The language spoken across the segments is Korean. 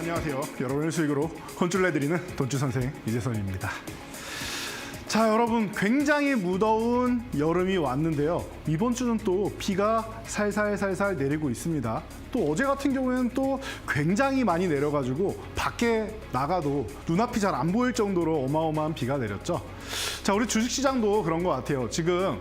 안녕하세요. 여러분의 수익으로 혼쭐 내드리는 돈주 선생 이재선입니다. 자, 여러분, 굉장히 무더운 여름이 왔는데요. 이번 주는 또 비가 살살살살 내리고 있습니다. 또 어제 같은 경우에는 또 굉장히 많이 내려가지고 밖에 나가도 눈앞이 잘 안 보일 정도로 어마어마한 비가 내렸죠. 자, 우리 주식시장도 그런 것 같아요. 지금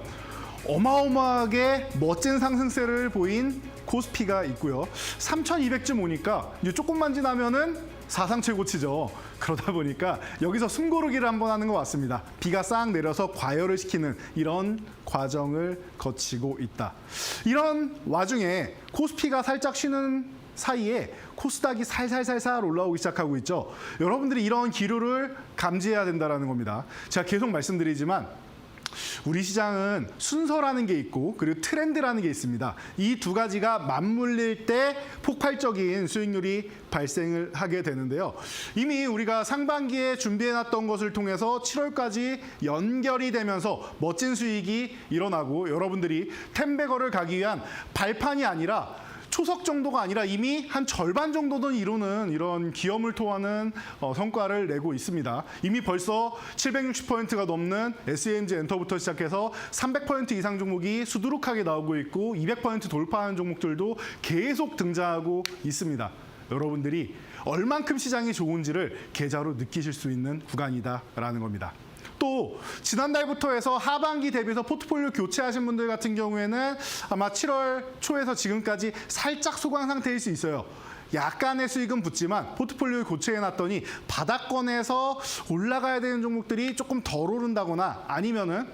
어마어마하게 멋진 상승세를 보인 코스피가 있고요. 3,200쯤 오니까 이제 조금만 지나면은 사상 최고치죠. 그러다 보니까 여기서 숨고르기를 한번 하는 것 같습니다. 비가 싹 내려서 과열을 시키는 이런 과정을 거치고 있다. 이런 와중에 코스피가 살짝 쉬는 사이에 코스닥이 살살살살 올라오기 시작하고 있죠. 여러분들이 이런 기류를 감지해야 된다는 겁니다. 제가 계속 말씀드리지만 우리 시장은 순서라는 게 있고 그리고 트렌드라는 게 있습니다. 이 두 가지가 맞물릴 때 폭발적인 수익률이 발생을 하게 되는데요. 이미 우리가 상반기에 준비해놨던 것을 통해서 7월까지 연결이 되면서 멋진 수익이 일어나고 여러분들이 10배거를 가기 위한 발판이 아니라 초석 정도가 아니라 이미 한 절반 정도는 이루는 이런 기염을 토하는 성과를 내고 있습니다. 이미 벌써 760포인트가 넘는 SMG 엔터부터 시작해서 300포인트 이상 종목이 수두룩하게 나오고 있고 200포인트 돌파하는 종목들도 계속 등장하고 있습니다. 여러분들이 얼만큼 시장이 좋은지를 계좌로 느끼실 수 있는 구간이다라는 겁니다. 또 지난달부터 해서 하반기 대비해서 포트폴리오 교체하신 분들 같은 경우에는 아마 7월 초에서 지금까지 살짝 소강 상태일 수 있어요. 약간의 수익은 붙지만 포트폴리오 교체해놨더니 바닥권에서 올라가야 되는 종목들이 조금 덜 오른다거나 아니면은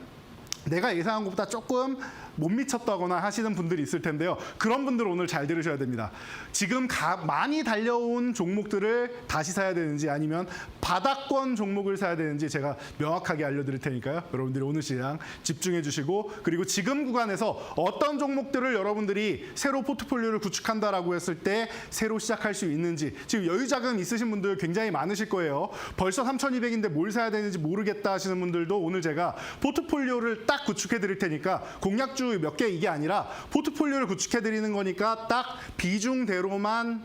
내가 예상한 것보다 조금 못 미쳤다거나 하시는 분들이 있을 텐데요. 그런 분들 오늘 잘 들으셔야 됩니다. 지금 많이 달려온 종목들을 다시 사야 되는지 아니면 바닥권 종목을 사야 되는지 제가 명확하게 알려드릴 테니까요. 여러분들이 오늘 시장 집중해 주시고 그리고 지금 구간에서 어떤 종목들을 여러분들이 새로 포트폴리오를 구축한다라고 했을 때 새로 시작할 수 있는지 지금 여유자금 있으신 분들 굉장히 많으실 거예요. 벌써 3,200인데 뭘 사야 되는지 모르겠다 하시는 분들도 오늘 제가 포트폴리오를 딱 구축해 드릴 테니까 공략주 몇 개 이게 아니라 포트폴리오를 구축해 드리는 거니까 딱 비중대로만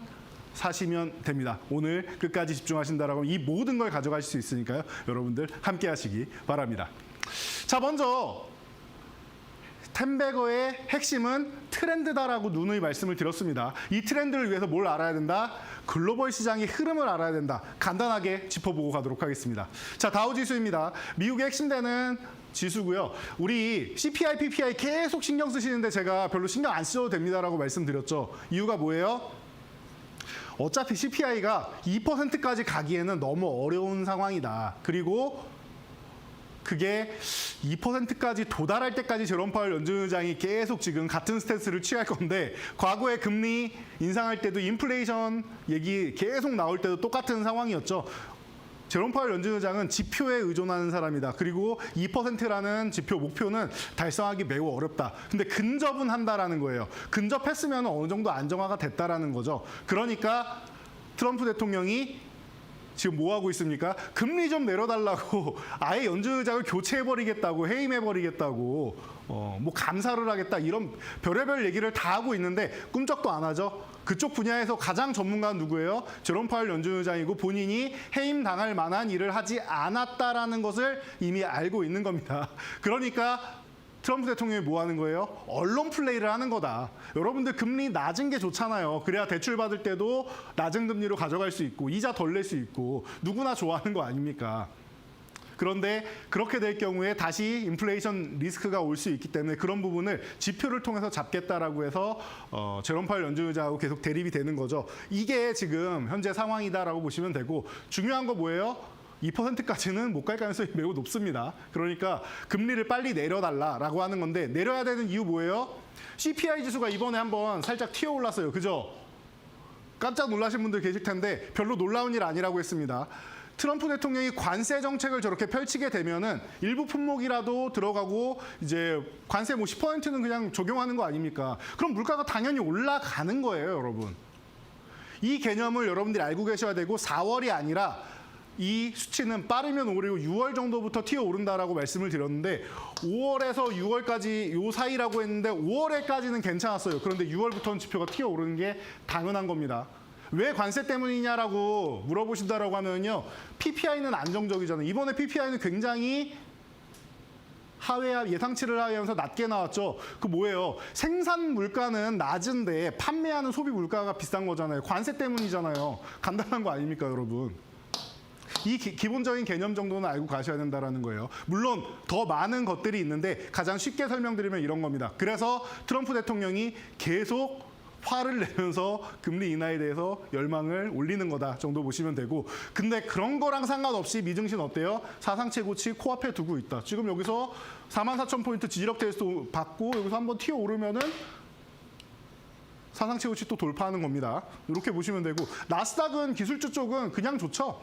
사시면 됩니다. 오늘 끝까지 집중하신다라고 이 모든 걸 가져가실 수 있으니까요. 여러분들 함께 하시기 바랍니다. 자, 먼저 10배거의 핵심은 트렌드다라고 누누이 말씀을 드렸습니다. 이 트렌드를 위해서 뭘 알아야 된다? 글로벌 시장의 흐름을 알아야 된다. 간단하게 짚어보고 가도록 하겠습니다. 자, 다우지수입니다. 미국의 핵심되는 지수고요. 우리 CPI, PPI 계속 신경 쓰시는데 제가 별로 신경 안 쓰셔도 됩니다라고 말씀드렸죠. 이유가 뭐예요? 어차피 CPI가 2%까지 가기에는 너무 어려운 상황이다. 그리고 그게 2%까지 도달할 때까지 제롬 파월 연준의장이 계속 지금 같은 스탠스를 취할 건데 과거에 금리 인상할 때도 인플레이션 얘기 계속 나올 때도 똑같은 상황이었죠. 제롬 파월 연준의장은 지표에 의존하는 사람이다. 그리고 2%라는 지표 목표는 달성하기 매우 어렵다. 근데 근접은 한다라는 거예요. 근접했으면 어느 정도 안정화가 됐다라는 거죠. 그러니까 트럼프 대통령이 지금 뭐 하고 있습니까? 금리 좀 내려달라고 아예 연준의장을 교체해버리겠다고 해임해버리겠다고 뭐 감사를 하겠다 이런 별의별 얘기를 다 하고 있는데 꿈쩍도 안 하죠. 그쪽 분야에서 가장 전문가는 누구예요? 제롬 파월 연준의장이고 본인이 해임당할 만한 일을 하지 않았다라는 것을 이미 알고 있는 겁니다. 그러니까 트럼프 대통령이 뭐 하는 거예요? 언론 플레이를 하는 거다. 여러분들 금리 낮은 게 좋잖아요. 그래야 대출 받을 때도 낮은 금리로 가져갈 수 있고 이자 덜 낼 수 있고 누구나 좋아하는 거 아닙니까? 그런데 그렇게 될 경우에 다시 인플레이션 리스크가 올 수 있기 때문에 그런 부분을 지표를 통해서 잡겠다라고 해서 제롬 파월 연준의장하고 계속 대립이 되는 거죠. 이게 지금 현재 상황이다라고 보시면 되고 중요한 거 뭐예요? 2%까지는 못 갈 가능성이 매우 높습니다. 그러니까 금리를 빨리 내려달라라고 하는 건데 내려야 되는 이유 뭐예요? CPI 지수가 이번에 한번 살짝 튀어 올랐어요. 그죠? 깜짝 놀라신 분들 계실 텐데 별로 놀라운 일 아니라고 했습니다. 트럼프 대통령이 관세 정책을 저렇게 펼치게 되면은 일부 품목이라도 들어가고 이제 관세 뭐 10%는 그냥 적용하는 거 아닙니까? 그럼 물가가 당연히 올라가는 거예요, 여러분. 이 개념을 여러분들이 알고 계셔야 되고 4월이 아니라 이 수치는 빠르면 올해 6월 정도부터 튀어오른다라고 말씀을 드렸는데 5월에서 6월까지 요 사이라고 했는데 5월에까지는 괜찮았어요. 그런데 6월부터는 지표가 튀어오르는 게 당연한 겁니다. 왜 관세 때문이냐라고 물어보신다라고 하면요. PPI는 안정적이잖아요. 이번에 PPI는 굉장히 예상치를 하회하면서 낮게 나왔죠. 그 뭐예요? 생산 물가는 낮은데 판매하는 소비 물가가 비싼 거잖아요. 관세 때문이잖아요. 간단한 거 아닙니까, 여러분? 이 기본적인 개념 정도는 알고 가셔야 된다는 거예요. 물론 더 많은 것들이 있는데 가장 쉽게 설명드리면 이런 겁니다. 그래서 트럼프 대통령이 계속 화를 내면서 금리 인하에 대해서 열망을 올리는 거다 정도 보시면 되고, 근데 그런 거랑 상관없이 미증시는 어때요? 사상 최고치 코앞에 두고 있다. 지금 여기서 44,000포인트 지지력 테스트 받고 여기서 한번 튀어오르면은 사상 최고치 또 돌파하는 겁니다. 이렇게 보시면 되고, 나스닥은 기술주 쪽은 그냥 좋죠.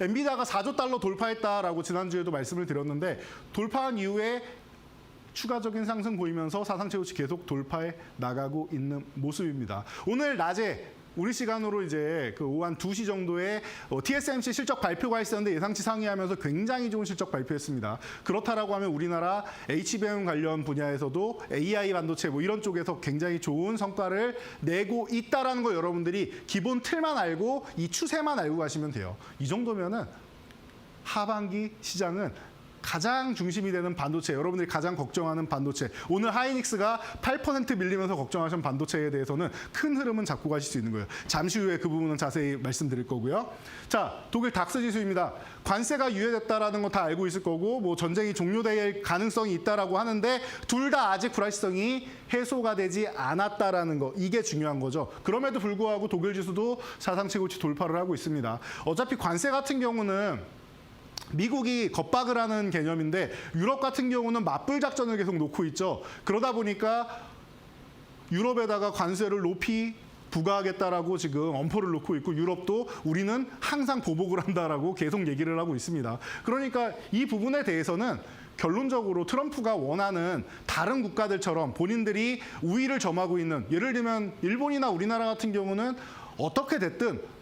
엔비디아가 4조 달러 돌파했다라고 지난주에도 말씀을 드렸는데, 돌파한 이후에 추가적인 상승 보이면서 사상 최고치 계속 돌파해 나가고 있는 모습입니다. 오늘 낮에 우리 시간으로 이제 그 오후 한 2시 정도에 TSMC 실적 발표가 있었는데 예상치 상회하면서 굉장히 좋은 실적 발표했습니다. 그렇다라고 하면 우리나라 HBM 관련 분야에서도 AI 반도체 뭐 이런 쪽에서 굉장히 좋은 성과를 내고 있다라는 거 여러분들이 기본 틀만 알고 이 추세만 알고 가시면 돼요. 이 정도면은 하반기 시장은 가장 중심이 되는 반도체, 여러분들이 가장 걱정하는 반도체, 오늘 하이닉스가 8% 밀리면서 걱정하신 반도체에 대해서는 큰 흐름은 잡고 가실 수 있는 거예요. 잠시 후에 그 부분은 자세히 말씀드릴 거고요. 자, 독일 닥스 지수입니다. 관세가 유예됐다라는 거 다 알고 있을 거고, 뭐 전쟁이 종료될 가능성이 있다라고 하는데 둘 다 아직 불확실성이 해소가 되지 않았다라는 거, 이게 중요한 거죠. 그럼에도 불구하고 독일 지수도 사상 최고치 돌파를 하고 있습니다. 어차피 관세 같은 경우는 미국이 겁박을 하는 개념인데 유럽 같은 경우는 맞불 작전을 계속 놓고 있죠. 그러다 보니까 유럽에다가 관세를 높이 부과하겠다라고 지금 엄포를 놓고 있고, 유럽도 우리는 항상 보복을 한다라고 계속 얘기를 하고 있습니다. 그러니까 이 부분에 대해서는 결론적으로 트럼프가 원하는 다른 국가들처럼 본인들이 우위를 점하고 있는, 예를 들면 일본이나 우리나라 같은 경우는 어떻게 됐든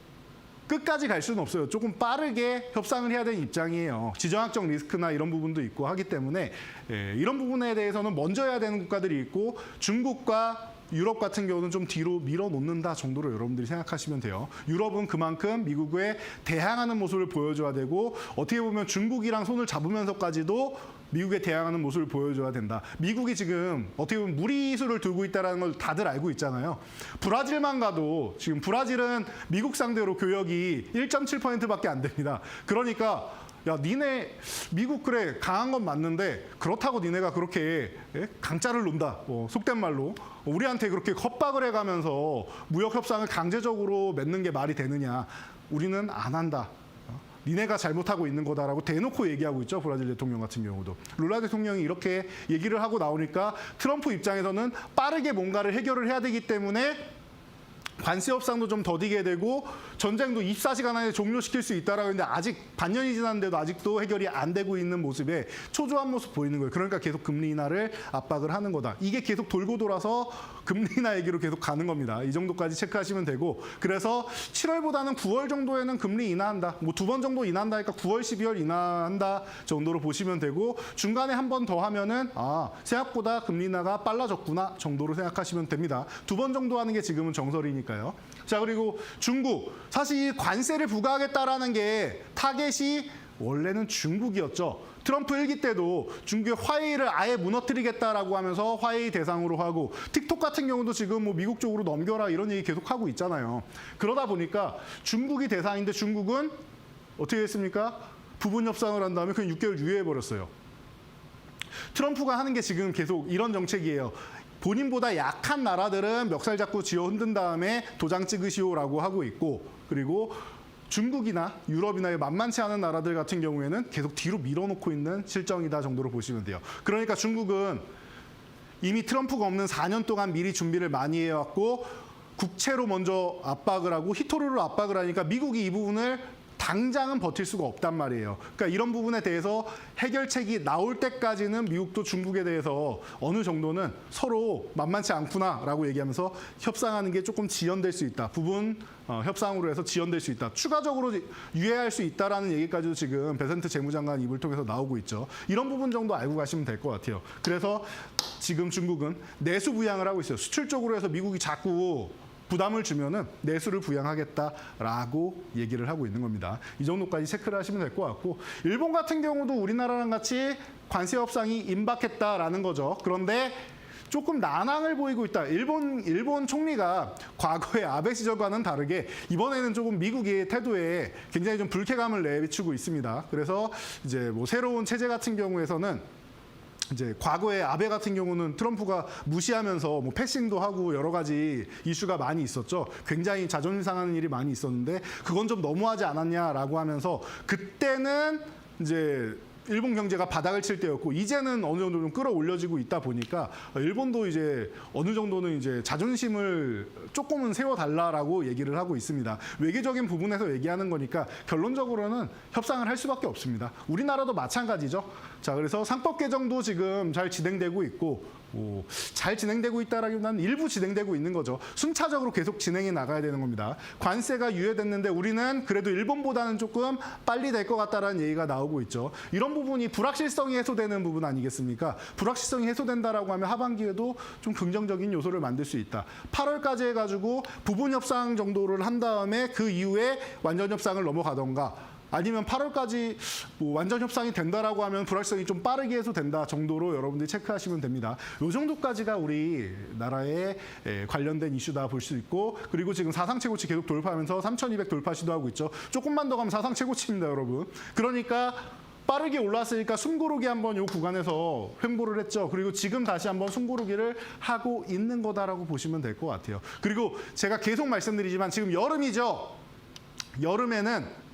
끝까지 갈 수는 없어요. 조금 빠르게 협상을 해야 되는 입장이에요. 지정학적 리스크나 이런 부분도 있고 하기 때문에 이런 부분에 대해서는 먼저 해야 되는 국가들이 있고, 중국과 유럽 같은 경우는 좀 뒤로 밀어놓는다 정도로 여러분들이 생각하시면 돼요. 유럽은 그만큼 미국에 대항하는 모습을 보여줘야 되고, 어떻게 보면 중국이랑 손을 잡으면서까지도 미국에 대항하는 모습을 보여줘야 된다. 미국이 지금 어떻게 보면 무리수를 두고 있다는 걸 다들 알고 있잖아요. 브라질만 가도 지금 브라질은 미국 상대로 교역이 1.7%밖에 안 됩니다. 그러니까 야, 니네 미국 그래 강한 건 맞는데 그렇다고 니네가 그렇게 강짜를 논다, 속된 말로 우리한테 그렇게 협박을 해가면서 무역 협상을 강제적으로 맺는 게 말이 되느냐. 우리는 안 한다. 니네가 잘못하고 있는 거다라고 대놓고 얘기하고 있죠. 브라질 대통령 같은 경우도. 룰라 대통령이 이렇게 얘기를 하고 나오니까 트럼프 입장에서는 빠르게 뭔가를 해결을 해야 되기 때문에 관세 협상도 좀 더디게 되고, 전쟁도 24시간 안에 종료시킬 수 있다라고 했는데 아직 반년이 지났는데도 아직도 해결이 안 되고 있는 모습에 초조한 모습 보이는 거예요. 그러니까 계속 금리 인하를 압박을 하는 거다. 이게 계속 돌고 돌아서 금리 인하 얘기로 계속 가는 겁니다. 이 정도까지 체크하시면 되고, 그래서 7월보다는 9월 정도에는 금리 인하한다. 뭐 2번 정도 인하한다 하니까 9월, 12월 인하한다 정도로 보시면 되고, 중간에 한 번 더 하면은 생각보다 금리 인하가 빨라졌구나 정도로 생각하시면 됩니다. 2번 정도 하는 게 지금은 정설이니까. 자, 그리고 중국. 사실 이 관세를 부과하겠다라는 게 타겟이 원래는 중국이었죠. 트럼프 1기 때도 중국의 화웨이를 아예 무너뜨리겠다라고 하면서 화웨이 대상으로 하고, 틱톡 같은 경우도 지금 뭐 미국 쪽으로 넘겨라 이런 얘기 계속 하고 있잖아요. 그러다 보니까 중국이 대상인데 중국은 어떻게 했습니까? 부분 협상을 한 다음에 그냥 6개월 유예해버렸어요. 트럼프가 하는 게 지금 계속 이런 정책이에요. 본인보다 약한 나라들은 멱살 잡고 쥐어 흔든 다음에 도장 찍으시오라고 하고 있고, 그리고 중국이나 유럽이나 만만치 않은 나라들 같은 경우에는 계속 뒤로 밀어놓고 있는 실정이다 정도로 보시면 돼요. 그러니까 중국은 이미 트럼프가 없는 4년 동안 미리 준비를 많이 해왔고, 국채로 먼저 압박을 하고 히토르로 압박을 하니까 미국이 이 부분을 당장은 버틸 수가 없단 말이에요. 그러니까 이런 부분에 대해서 해결책이 나올 때까지는 미국도 중국에 대해서 어느 정도는 서로 만만치 않구나라고 얘기하면서 협상하는 게 조금 지연될 수 있다. 부분 협상으로 해서 지연될 수 있다. 추가적으로 유예할 수 있다라는 얘기까지도 지금 베센트 재무장관 입을 통해서 나오고 있죠. 이런 부분 정도 알고 가시면 될 것 같아요. 그래서 지금 중국은 내수 부양을 하고 있어요. 수출 쪽으로 해서 미국이 자꾸 부담을 주면은 내수를 부양하겠다라고 얘기를 하고 있는 겁니다. 이 정도까지 체크를 하시면 될 것 같고, 일본 같은 경우도 우리나라랑 같이 관세 협상이 임박했다라는 거죠. 그런데 조금 난항을 보이고 있다. 일본 총리가 과거의 아베 시절과는 다르게 이번에는 조금 미국의 태도에 굉장히 좀 불쾌감을 내비추고 있습니다. 그래서 이제 뭐 새로운 체제 같은 경우에서는 이제 과거에 아베 같은 경우는 트럼프가 무시하면서 뭐 패싱도 하고 여러 가지 이슈가 많이 있었죠. 굉장히 자존심 상하는 일이 많이 있었는데 그건 좀 너무하지 않았냐라고 하면서 그때는 이제 일본 경제가 바닥을 칠 때였고 이제는 어느 정도 좀 끌어올려지고 있다 보니까 일본도 이제 어느 정도는 이제 자존심을 조금은 세워달라라고 얘기를 하고 있습니다. 외교적인 부분에서 얘기하는 거니까 결론적으로는 협상을 할 수밖에 없습니다. 우리나라도 마찬가지죠. 자, 그래서 상법 개정도 지금 잘 진행되고 있고 잘 진행되고 있다라기보다는 일부 진행되고 있는 거죠. 순차적으로 계속 진행해 나가야 되는 겁니다. 관세가 유예됐는데 우리는 그래도 일본보다는 조금 빨리 될 것 같다라는 얘기가 나오고 있죠. 이런 부분이 불확실성이 해소되는 부분 아니겠습니까? 불확실성이 해소된다라고 하면 하반기에도 좀 긍정적인 요소를 만들 수 있다. 8월까지 해가지고 부분 협상 정도를 한 다음에 그 이후에 완전 협상을 넘어가던가 아니면 8월까지 뭐 완전 협상이 된다라고 하면 불확실성이 좀 빠르게 해소된다 정도로 여러분들이 체크하시면 됩니다. 이 정도까지가 우리나라에 관련된 이슈다 볼 수 있고, 그리고 지금 사상 최고치 계속 돌파하면서 3,200 돌파 시도하고 있죠. 조금만 더 가면 사상 최고치입니다, 여러분. 그러니까 빠르게 올랐으니까 숨고르기 한번 이 구간에서 횡보를 했죠. 그리고 지금 다시 한번 숨고르기를 하고 있는 거다라고 보시면 될 것 같아요. 그리고 제가 계속 말씀드리지만 지금 여름이죠. 여름에는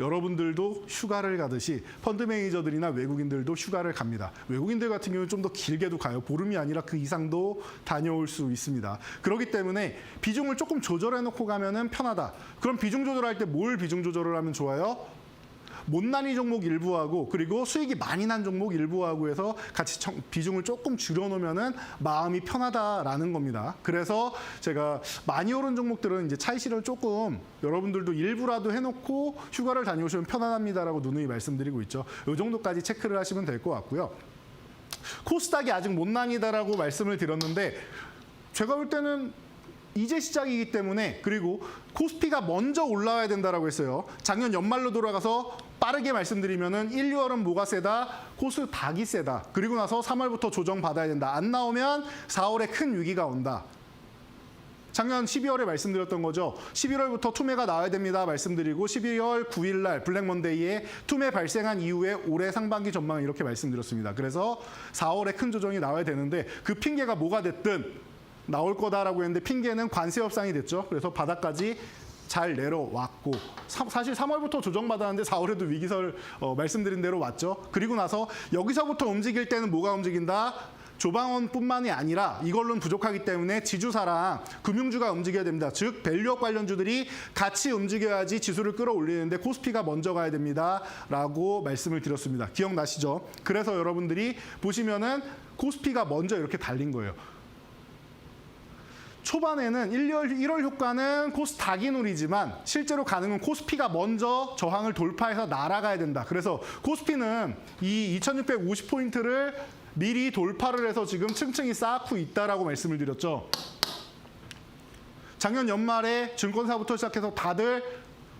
여러분들도 휴가를 가듯이 펀드 매니저들이나 외국인들도 휴가를 갑니다. 외국인들 같은 경우는 좀 더 길게도 가요. 보름이 아니라 그 이상도 다녀올 수 있습니다. 그렇기 때문에 비중을 조금 조절해 놓고 가면은 편하다. 그럼 비중 조절할 때 뭘 비중 조절을 하면 좋아요? 못난이 종목 일부하고 그리고 수익이 많이 난 종목 일부하고 해서 같이 비중을 조금 줄여놓으면은 마음이 편하다라는 겁니다. 그래서 제가 많이 오른 종목들은 이제 차익 실현을 조금 여러분들도 일부라도 해놓고 휴가를 다녀오시면 편안합니다라고 누누이 말씀드리고 있죠. 이 정도까지 체크를 하시면 될 것 같고요. 코스닥이 아직 못난이다라고 말씀을 드렸는데 제가 볼 때는 이제 시작이기 때문에, 그리고 코스피가 먼저 올라와야 된다라고 했어요. 작년 연말로 돌아가서 빠르게 말씀드리면은 1, 2월은 뭐가 세다? 코스닥이 세다. 그리고 나서 3월부터 조정 받아야 된다. 안 나오면 4월에 큰 위기가 온다. 작년 12월에 말씀드렸던 거죠. 11월부터 투매가 나와야 됩니다. 말씀드리고 12월 9일 날 블랙 먼데이에 투매 발생한 이후에 올해 상반기 전망을 이렇게 말씀드렸습니다. 그래서 4월에 큰 조정이 나와야 되는데 그 핑계가 뭐가 됐든 나올 거다라고 했는데 핑계는 관세 협상이 됐죠. 그래서 바닥까지 잘 내려왔고 사실 3월부터 조정받았는데 4월에도 위기설 말씀드린 대로 왔죠. 그리고 나서 여기서부터 움직일 때는 뭐가 움직인다? 조방원뿐만이 아니라 이걸로는 부족하기 때문에 지주사랑 금융주가 움직여야 됩니다. 즉 밸류업 관련주들이 같이 움직여야지 지수를 끌어올리는데 코스피가 먼저 가야 됩니다. 라고 말씀을 드렸습니다. 기억나시죠? 그래서 여러분들이 보시면은 코스피가 먼저 이렇게 달린 거예요. 초반에는 1월 효과는 코스닥이 누리지만 실제로 가능은 코스피가 먼저 저항을 돌파해서 날아가야 된다. 그래서 코스피는 이 2650포인트를 미리 돌파를 해서 지금 층층이 쌓고 있다라고 말씀을 드렸죠. 작년 연말에 증권사부터 시작해서 다들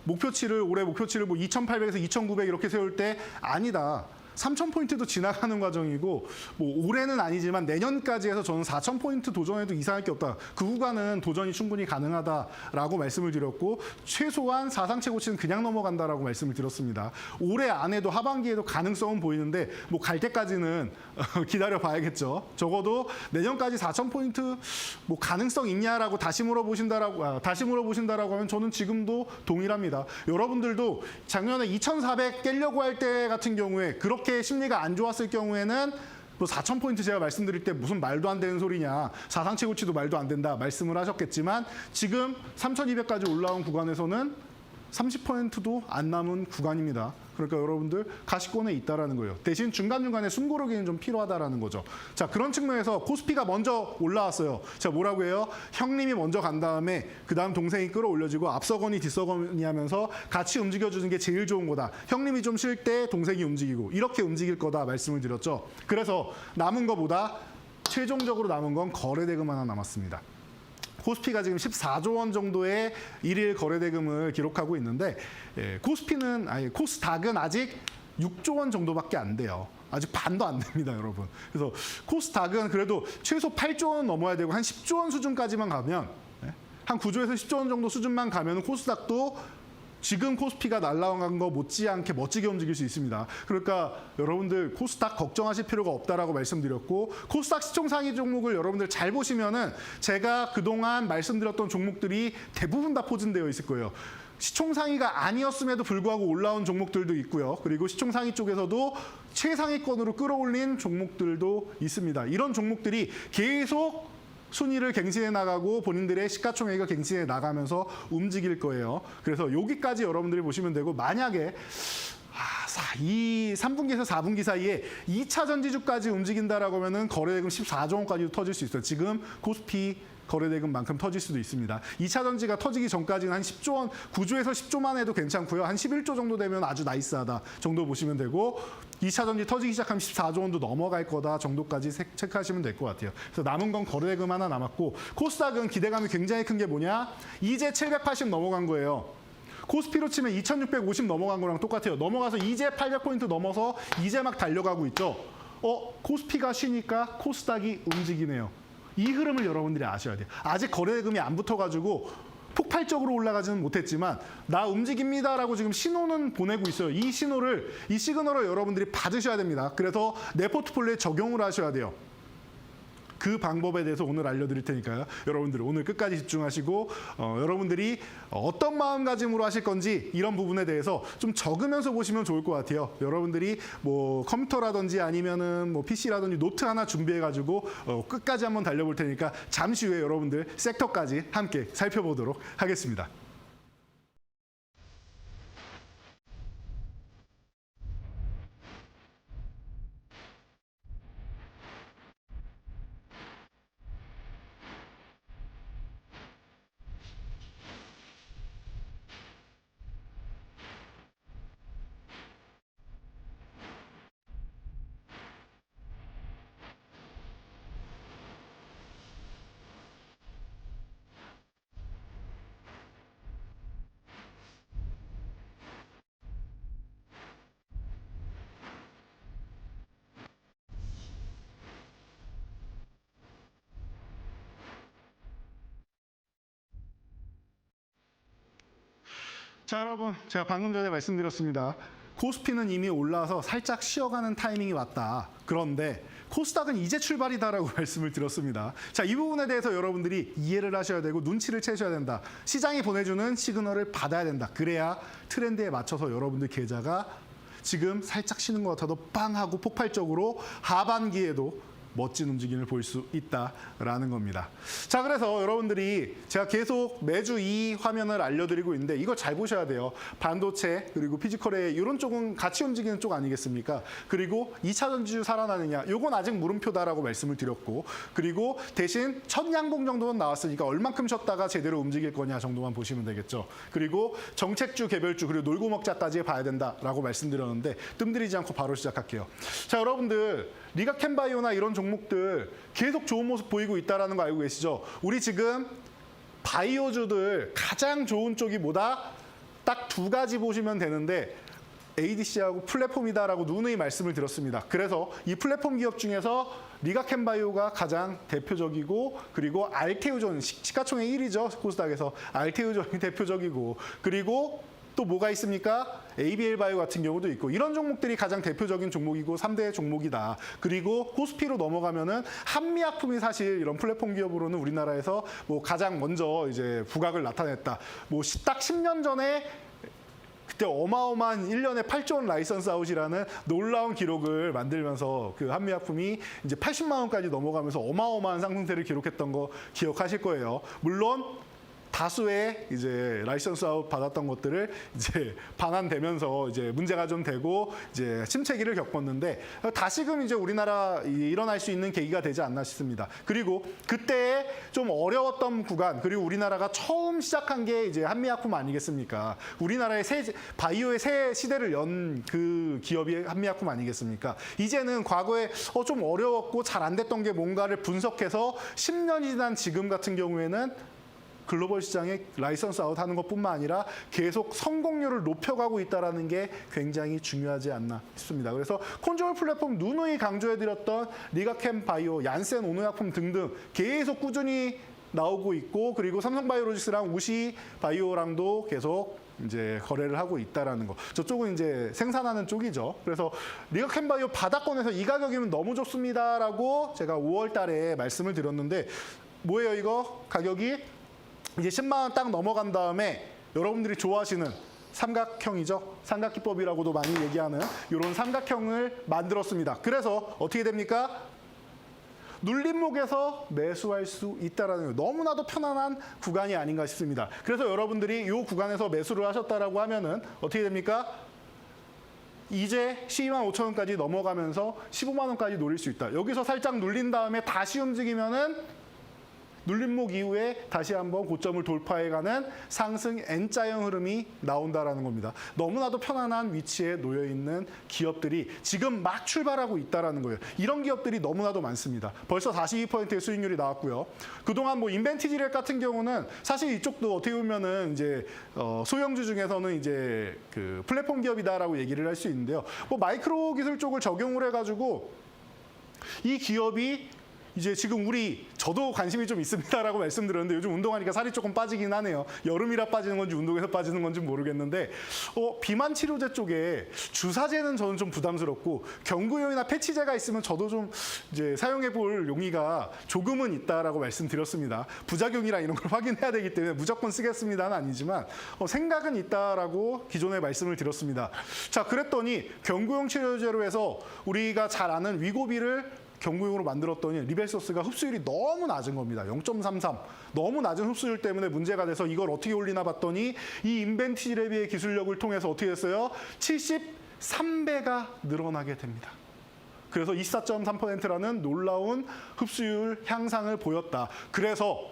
목표치를 올해 목표치를 뭐 2,800에서 2,900 이렇게 세울 때 아니다. 3,000포인트도 지나가는 과정이고 뭐 올해는 아니지만 내년까지 해서 저는 4,000포인트 도전해도 이상할 게 없다. 그 구간은 도전이 충분히 가능하다라고 말씀을 드렸고 최소한 사상 최고치는 그냥 넘어간다라고 말씀을 드렸습니다. 올해 안에도 하반기에도 가능성은 보이는데 뭐 갈 때까지는 기다려 봐야겠죠. 적어도 내년까지 4,000포인트 뭐 가능성 있냐라고 다시 물어보신다라고 하면 저는 지금도 동일합니다. 여러분들도 작년에 2,400 깨려고 할 때 같은 경우에 그렇게 심리가 안 좋았을 경우에는 뭐 4,000포인트 제가 말씀드릴 때 무슨 말도 안 되는 소리냐, 사상 최고치도 말도 안 된다 말씀을 하셨겠지만 지금 3,200까지 올라온 구간에서는 30%도 안 남은 구간입니다. 그러니까 여러분들 가시권에 있다라는 거예요. 대신 중간중간에 숨고르기는 좀 필요하다라는 거죠. 자, 그런 측면에서 코스피가 먼저 올라왔어요. 자, 뭐라고 해요? 형님이 먼저 간 다음에 그 다음 동생이 끌어올려지고 앞서거니 뒤서거니 하면서 같이 움직여주는 게 제일 좋은 거다. 형님이 좀 쉴 때 동생이 움직이고 이렇게 움직일 거다 말씀을 드렸죠. 그래서 남은 거보다 최종적으로 남은 건 거래대금 하나 남았습니다. 코스피가 지금 14조 원 정도의 일일 거래대금을 기록하고 있는데 코스닥은 아직 6조 원 정도밖에 안 돼요. 아직 반도 안 됩니다, 여러분. 그래서 코스닥은 그래도 최소 8조 원 넘어야 되고 한 10조 원 수준까지만 가면 한 9조에서 10조 원 정도 수준만 가면 코스닥도 지금 코스피가 날아간 거 못지않게 멋지게 움직일 수 있습니다. 그러니까 여러분들 코스닥 걱정하실 필요가 없다라고 말씀드렸고 코스닥 시총상위 종목을 여러분들 잘 보시면은 제가 그동안 말씀드렸던 종목들이 대부분 다 포진되어 있을 거예요. 시총상위가 아니었음에도 불구하고 올라온 종목들도 있고요. 그리고 시총상위 쪽에서도 최상위권으로 끌어올린 종목들도 있습니다. 이런 종목들이 계속 순위를 갱신해 나가고 본인들의 시가총액을 갱신해 나가면서 움직일 거예요. 그래서 여기까지 여러분들이 보시면 되고 만약에 이 3분기에서 4분기 사이에 2차 전지주까지 움직인다라고 하면은 거래대금 14조 원까지도 터질 수 있어요. 지금 코스피 거래대금만큼 터질 수도 있습니다. 2차 전지가 터지기 전까지는 한 10조 원, 9조에서 10조만 해도 괜찮고요. 한 11조 정도 되면 아주 나이스하다 정도 보시면 되고 2차 전지 터지기 시작하면 14조 원도 넘어갈 거다 정도까지 체크하시면 될 것 같아요. 그래서 남은 건 거래대금 하나 남았고 코스닥은 기대감이 굉장히 큰 게 뭐냐? 이제 780 넘어간 거예요. 코스피로 치면 2650 넘어간 거랑 똑같아요. 넘어가서 이제 800포인트 넘어서 이제 막 달려가고 있죠. 코스피가 쉬니까 코스닥이 움직이네요. 이 흐름을 여러분들이 아셔야 돼요. 아직 거래대금이 안 붙어가지고 폭발적으로 올라가지는 못했지만 나 움직입니다라고 지금 신호는 보내고 있어요. 이 시그널을 여러분들이 받으셔야 됩니다. 그래서 내 포트폴리오에 적용을 하셔야 돼요. 그 방법에 대해서 오늘 알려드릴 테니까요. 여러분들 오늘 끝까지 집중하시고 여러분들이 어떤 마음가짐으로 하실 건지 이런 부분에 대해서 좀 적으면서 보시면 좋을 것 같아요. 여러분들이 뭐 컴퓨터라든지 아니면은 뭐 PC라든지 노트 하나 준비해가지고 끝까지 한번 달려볼 테니까 잠시 후에 여러분들 섹터까지 함께 살펴보도록 하겠습니다. 자, 여러분, 제가 방금 전에 말씀드렸습니다. 코스피는 이미 올라와서 살짝 쉬어가는 타이밍이 왔다. 그런데 코스닥은 이제 출발이다라고 말씀을 드렸습니다. 자, 이 부분에 대해서 여러분들이 이해를 하셔야 되고 눈치를 채셔야 된다. 시장이 보내주는 시그널을 받아야 된다. 그래야 트렌드에 맞춰서 여러분들 계좌가 지금 살짝 쉬는 것 같아도 빵 하고 폭발적으로 하반기에도 멋진 움직임을 볼 수 있다라는 겁니다. 자, 그래서 여러분들이 제가 계속 매주 이 화면을 알려드리고 있는데 이거 잘 보셔야 돼요. 반도체 그리고 피지컬의 이런 쪽은 같이 움직이는 쪽 아니겠습니까? 그리고 2차 전지주 살아나느냐 이건 아직 물음표다라고 말씀을 드렸고 그리고 대신 첫 양봉 정도는 나왔으니까 얼만큼 쉬었다가 제대로 움직일 거냐 정도만 보시면 되겠죠. 그리고 정책주, 개별주 그리고 놀고 먹자까지 봐야 된다라고 말씀드렸는데 뜸들이지 않고 바로 시작할게요. 자, 여러분들 리가캠바이오나 이런 종목들 계속 좋은 모습 보이고 있다는 거 알고 계시죠? 우리 지금 바이오주들 가장 좋은 쪽이 뭐다? 딱 두 가지 보시면 되는데 ADC하고 플랫폼이다라고 누누이 말씀을 드렸습니다. 그래서 이 플랫폼 기업 중에서 리가캠바이오가 가장 대표적이고 그리고 알테우존, 시가총액 1위죠. 코스닥에서 알테우존이 대표적이고 그리고 또 뭐가 있습니까? ABL바이오 같은 경우도 있고 이런 종목들이 가장 대표적인 종목이고 3대 종목이다. 그리고 코스피로 넘어가면은 한미약품이 사실 이런 플랫폼 기업으로는 우리나라에서 뭐 가장 먼저 이제 부각을 나타냈다. 뭐 딱 10년 전에 그때 어마어마한 1년에 8조 원 라이선스 아웃이라는 놀라운 기록을 만들면서 그 한미약품이 이제 80만 원까지 넘어가면서 어마어마한 상승세를 기록했던 거 기억하실 거예요. 물론 다수의 이제 라이선스 아웃 받았던 것들을 이제 반환되면서 이제 문제가 좀 되고 이제 침체기를 겪었는데 다시금 이제 우리나라 일어날 수 있는 계기가 되지 않나 싶습니다. 그리고 그때 좀 어려웠던 구간, 그리고 우리나라가 처음 시작한 게 이제 한미약품 아니겠습니까? 우리나라의 바이오의 새 시대를 연 그 기업이 한미약품 아니겠습니까? 이제는 과거에 좀 어려웠고 잘 안 됐던 게 뭔가를 분석해서 10년이 지난 지금 같은 경우에는 글로벌 시장에 라이선스 아웃하는 것뿐만 아니라 계속 성공률을 높여가고 있다는 게 굉장히 중요하지 않나 싶습니다. 그래서 컨트롤 플랫폼 누누이 강조해드렸던 리가캠 바이오, 얀센 오노약품 등등 계속 꾸준히 나오고 있고, 그리고 삼성바이오로직스랑 우시 바이오랑도 계속 이제 거래를 하고 있다라는 거. 저쪽은 이제 생산하는 쪽이죠. 그래서 리가캠 바이오 바닥권에서 이 가격이면 너무 좋습니다라고 제가 5월 달에 말씀을 드렸는데, 뭐예요 이거? 가격이 이제 10만 원 딱 넘어간 다음에 여러분들이 좋아하시는 삼각형이죠. 삼각기법이라고도 많이 얘기하는 이런 삼각형을 만들었습니다. 그래서 어떻게 됩니까? 눌림목에서 매수할 수 있다는 거. 너무나도 편안한 구간이 아닌가 싶습니다. 그래서 여러분들이 이 구간에서 매수를 하셨다라고 하면은 어떻게 됩니까? 이제 12만 5천 원까지 넘어가면서 15만 원까지 노릴 수 있다. 여기서 살짝 눌린 다음에 다시 움직이면은 눌림목 이후에 다시 한번 고점을 돌파해가는 상승 N자형 흐름이 나온다라는 겁니다. 너무나도 편안한 위치에 놓여있는 기업들이 지금 막 출발하고 있다라는 거예요. 이런 기업들이 너무나도 많습니다. 벌써 42%의 수익률이 나왔고요. 그동안 뭐 인벤티지랩 같은 경우는 사실 이쪽도 어떻게 보면은 이제 소형주 중에서는 이제 그 플랫폼 기업이다라고 얘기를 할 수 있는데요. 뭐 마이크로 기술 쪽을 적용을 해가지고 이 기업이 이제 지금 저도 관심이 좀 있습니다라고 말씀드렸는데 요즘 운동하니까 살이 조금 빠지긴 하네요. 여름이라 빠지는 건지 운동해서 빠지는 건지 모르겠는데 비만 치료제 쪽에 주사제는 저는 좀 부담스럽고 경구용이나 패치제가 있으면 저도 좀 이제 사용해 볼 용의가 조금은 있다라고 말씀드렸습니다. 부작용이랑 이런 걸 확인해야 되기 때문에 무조건 쓰겠습니다는 아니지만 생각은 있다라고 기존에 말씀을 드렸습니다. 자, 그랬더니 경구용 치료제로 해서 우리가 잘 아는 위고비를 경구용으로 만들었더니 리벨소스가 흡수율이 너무 낮은 겁니다. 0.33. 너무 낮은 흡수율 때문에 문제가 돼서 이걸 어떻게 올리나 봤더니 이 인벤티랩의 기술력을 통해서 어떻게 됐어요? 73배가 늘어나게 됩니다. 그래서 24.3%라는 놀라운 흡수율 향상을 보였다. 그래서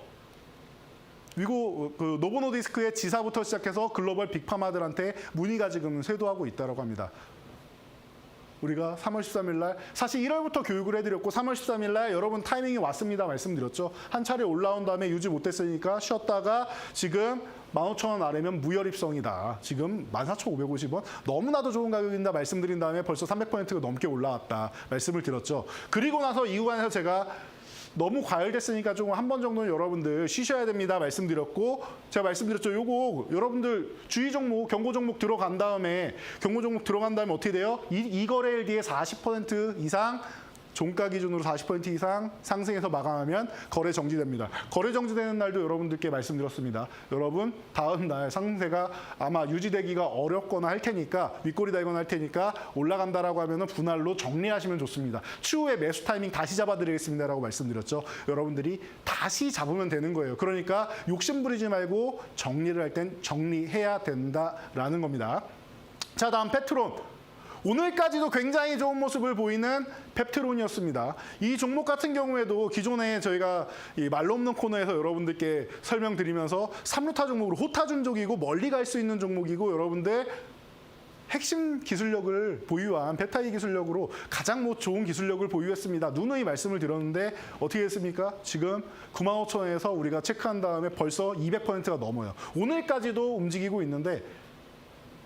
노보노디스크의 지사부터 시작해서 글로벌 빅파마들한테 문의가 지금 쇄도하고 있다고 합니다. 우리가 3월 13일 날 사실 1월부터 교육을 해드렸고 3월 13일 날 여러분 타이밍이 왔습니다 말씀드렸죠. 한 차례 올라온 다음에 유지 못했으니까 쉬었다가 지금 15,000원 아래면 무혈입성이다. 지금 14,550원 너무나도 좋은 가격인다 말씀드린 다음에 벌써 300%가 넘게 올라왔다 말씀을 드렸죠. 그리고 나서 이 구간에서 제가 너무 과열됐으니까 조금 한 번 정도는 여러분들 쉬셔야 됩니다 말씀드렸고, 제가 말씀드렸죠. 요거 여러분들 주의 종목, 경고 종목 들어간 다음에 어떻게 돼요? 이 거래일 뒤에 40% 이상 종가 기준으로 40% 이상 상승해서 마감하면 거래 정지됩니다. 거래 정지되는 날도 여러분들께 말씀드렸습니다. 여러분 다음 날 상승세가 아마 유지되기가 어렵거나 할 테니까 윗골이 달거나 할 테니까 올라간다라고 하면은 분할로 정리하시면 좋습니다. 추후에 매수 타이밍 다시 잡아드리겠습니다라고 말씀드렸죠. 여러분들이 다시 잡으면 되는 거예요. 그러니까 욕심 부리지 말고 정리를 할 땐 정리해야 된다라는 겁니다. 자, 다음 페트론. 오늘까지도 굉장히 좋은 모습을 보이는 펩트론이었습니다. 이 종목 같은 경우에도 기존에 저희가 이 말로 없는 코너에서 여러분들께 설명드리면서 3루타 종목으로 호타준족이고 멀리 갈 수 있는 종목이고 여러분들 핵심 기술력을 보유한 펩타이드 기술력으로 가장 좋은 기술력을 보유했습니다. 누누이 말씀을 드렸는데 어떻게 했습니까? 지금 95,000원에서 우리가 체크한 다음에 벌써 200%가 넘어요. 오늘까지도 움직이고 있는데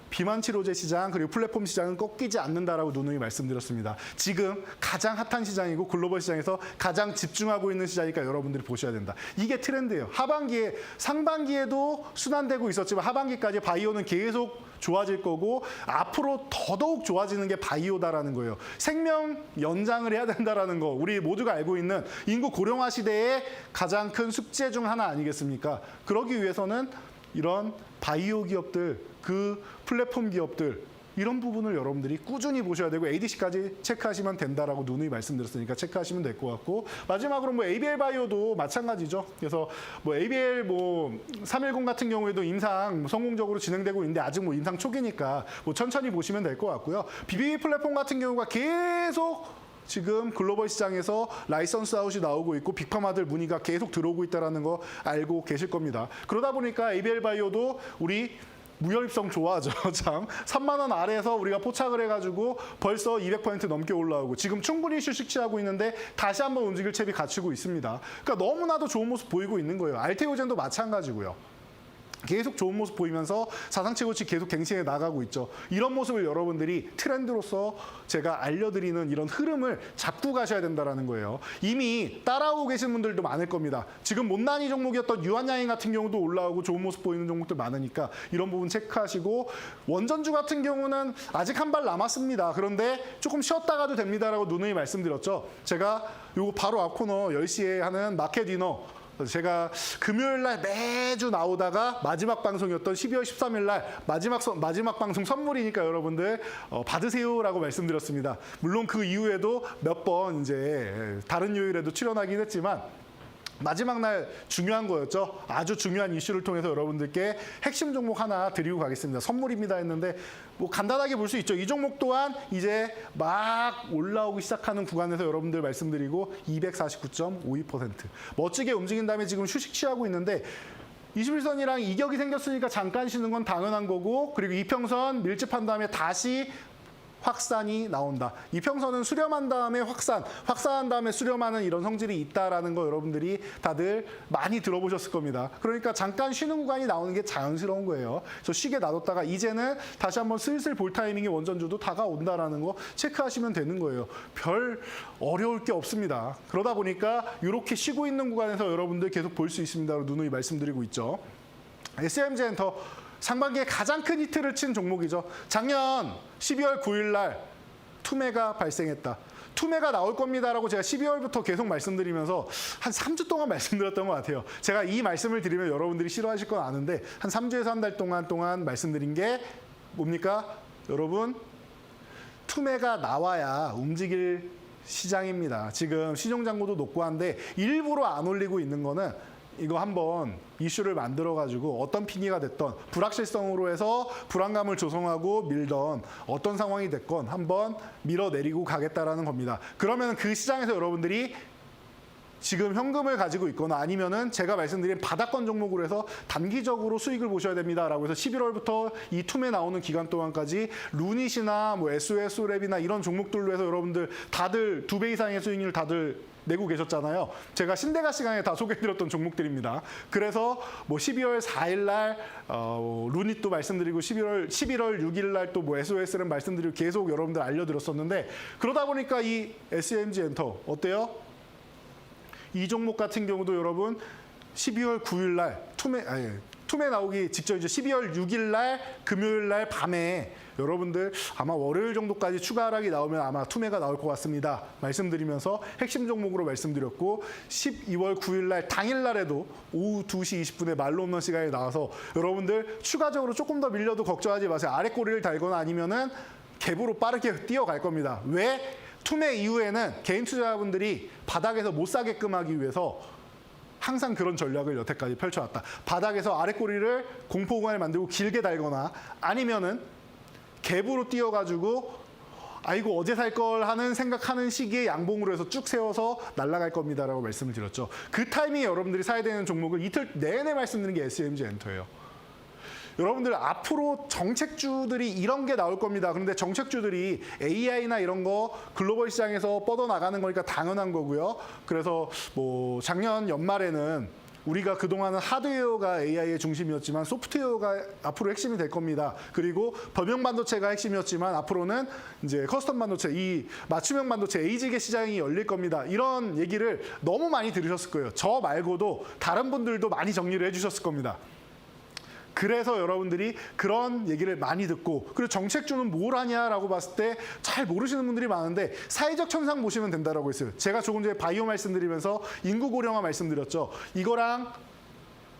비만 치료제 시장 그리고 플랫폼 시장은 꺾이지 않는다라고 누누이 말씀드렸습니다. 지금 가장 핫한 시장이고 글로벌 시장에서 가장 집중하고 있는 시장이니까 여러분들이 보셔야 된다. 이게 트렌드예요. 상반기에도 순환되고 있었지만 하반기까지 바이오는 계속 좋아질 거고 앞으로 더더욱 좋아지는 게 바이오다라는 거예요. 생명 연장을 해야 된다라는 거 우리 모두가 알고 있는 인구 고령화 시대의 가장 큰 숙제 중 하나 아니겠습니까? 그러기 위해서는 이런 바이오 기업들, 그 플랫폼 기업들 이런 부분을 여러분들이 꾸준히 보셔야 되고 ADC까지 체크하시면 된다라고 누누이 말씀드렸으니까 체크하시면 될 것 같고, 마지막으로 뭐 ABL 바이오도 마찬가지죠. 그래서 뭐 ABL 뭐 310 같은 경우에도 임상 성공적으로 진행되고 있는데 아직 뭐 임상 초기니까 뭐 천천히 보시면 될 것 같고요. BBB 플랫폼 같은 경우가 계속 지금 글로벌 시장에서 라이선스 아웃이 나오고 있고 빅파마들 문의가 계속 들어오고 있다는 거 알고 계실 겁니다. 그러다 보니까 ABL 바이오도 우리 무혈입성 좋아하죠. 참 3만 원 아래에서 우리가 포착을 해가지고 벌써 200% 넘게 올라오고 지금 충분히 휴식 취하고 있는데 다시 한번 움직일 채비 갖추고 있습니다. 그러니까 너무나도 좋은 모습 보이고 있는 거예요. 알테오젠도 마찬가지고요. 계속 좋은 모습 보이면서 사상 최고치 계속 갱신해 나가고 있죠. 이런 모습을 여러분들이 트렌드로서 제가 알려드리는 이런 흐름을 잡고 가셔야 된다는 거예요. 이미 따라오고 계신 분들도 많을 겁니다. 지금 못난이 종목이었던 유한양행 같은 경우도 올라오고 좋은 모습 보이는 종목들 많으니까 이런 부분 체크하시고, 원전주 같은 경우는 아직 한 발 남았습니다. 그런데 조금 쉬었다가도 됩니다라고 누누이 말씀드렸죠. 제가 요거 바로 앞 코너 10시에 하는 마켓 디너, 제가 금요일 날 매주 나오다가 마지막 방송이었던 12월 13일 날 마지막 방송 선물이니까 여러분들 받으세요라고 말씀드렸습니다. 물론 그 이후에도 몇 번 이제 다른 요일에도 출연하긴 했지만 마지막 날 중요한 거였죠. 아주 중요한 이슈를 통해서 여러분들께 핵심 종목 하나 드리고 가겠습니다. 선물입니다 했는데 뭐 간단하게 볼 수 있죠. 이 종목 또한 이제 막 올라오기 시작하는 구간에서 여러분들 말씀드리고 249.52% 멋지게 움직인 다음에 지금 휴식 취하고 있는데 21선이랑 이격이 생겼으니까 잠깐 쉬는 건 당연한 거고, 그리고 이평선 밀집한 다음에 다시 확산이 나온다. 이평선은 수렴한 다음에 확산한 다음에 수렴하는 이런 성질이 있다라는 거 여러분들이 다들 많이 들어보셨을 겁니다. 그러니까 잠깐 쉬는 구간이 나오는 게 자연스러운 거예요. 그래서 쉬게 놔뒀다가 이제는 다시 한번 슬슬 볼 타이밍이 원전주도 다가온다라는 거 체크하시면 되는 거예요. 별 어려울 게 없습니다. 그러다 보니까 이렇게 쉬고 있는 구간에서 여러분들 계속 볼 수 있습니다. 누누이 말씀드리고 있죠. SMG 엔터 상반기에 가장 큰 히트를 친 종목이죠. 작년 12월 9일 날 투매가 발생했다. 투매가 나올 겁니다라고 제가 12월부터 계속 말씀드리면서 한 3주 동안 말씀드렸던 것 같아요. 제가 이 말씀을 드리면 여러분들이 싫어하실 건 아는데 한 3주에서 한 달 동안 말씀드린 게 뭡니까? 여러분, 투매가 나와야 움직일 시장입니다. 지금 시종장고도 높고 한데 일부러 안 올리고 있는 거는 이거 한번 이슈를 만들어가지고 어떤 핑계가 됐던 불확실성으로 해서 불안감을 조성하고 밀던 어떤 상황이 됐건 한번 밀어내리고 가겠다라는 겁니다. 그러면 그 시장에서 여러분들이 지금 현금을 가지고 있거나 아니면은 제가 말씀드린 바닥권 종목으로 해서 단기적으로 수익을 보셔야 됩니다라고 해서 11월부터 이 툼에 나오는 기간 동안까지 루닛이나 뭐 SOS랩이나 이런 종목들로 해서 여러분들 다들 2배 이상의 수익률 다들 내고 계셨잖아요. 제가 신대가 시간에 다 소개해드렸던 종목들입니다. 그래서 뭐 12월 4일 날 루닛도 말씀드리고 11월 6일 날 또 뭐 SOS를 말씀드리고 계속 여러분들 알려드렸었는데, 그러다 보니까 이 SMG 엔터 어때요? 이 종목 같은 경우도 여러분 12월 9일 날 툼에 나오기 직전이죠. 12월 6일 날 금요일 날 밤에 여러분들 아마 월요일 정도까지 추가 하락이 나오면 아마 투매가 나올 것 같습니다. 말씀드리면서 핵심 종목으로 말씀드렸고, 12월 9일 날 당일 날에도 오후 2시 20분에 말로 없는 시간에 나와서 여러분들 추가적으로 조금 더 밀려도 걱정하지 마세요. 아래 꼬리를 달거나 아니면은 갭으로 빠르게 뛰어갈 겁니다. 왜? 투매 이후에는 개인 투자자분들이 바닥에서 못 사게끔 하기 위해서 항상 그런 전략을 여태까지 펼쳐왔다. 바닥에서 아래 꼬리를 공포 구간을 만들고 길게 달거나 아니면은 갭으로 뛰어가지고 아이고 어제 살 걸 하는 생각하는 시기에 양봉으로 해서 쭉 세워서 날아갈 겁니다라고 말씀을 드렸죠. 그 타이밍에 여러분들이 사야 되는 종목을 이틀 내내 말씀드린 게 SMG 엔터예요. 여러분들 앞으로 정책주들이 이런 게 나올 겁니다. 그런데 정책주들이 AI나 이런 거 글로벌 시장에서 뻗어나가는 거니까 당연한 거고요. 그래서 뭐 작년 연말에는 우리가 그동안은 하드웨어가 AI의 중심이었지만 소프트웨어가 앞으로 핵심이 될 겁니다. 그리고 범용 반도체가 핵심이었지만 앞으로는 이제 커스텀 반도체, 이 맞춤형 반도체 에이지계 시장이 열릴 겁니다. 이런 얘기를 너무 많이 들으셨을 거예요. 저 말고도 다른 분들도 많이 정리를 해주셨을 겁니다. 그래서 여러분들이 그런 얘기를 많이 듣고, 그리고 정책주는 뭘 하냐라고 봤을 때 잘 모르시는 분들이 많은데 사회적 천상 보시면 된다라고 했어요. 제가 조금 전에 바이오 말씀드리면서 인구 고령화 말씀드렸죠. 이거랑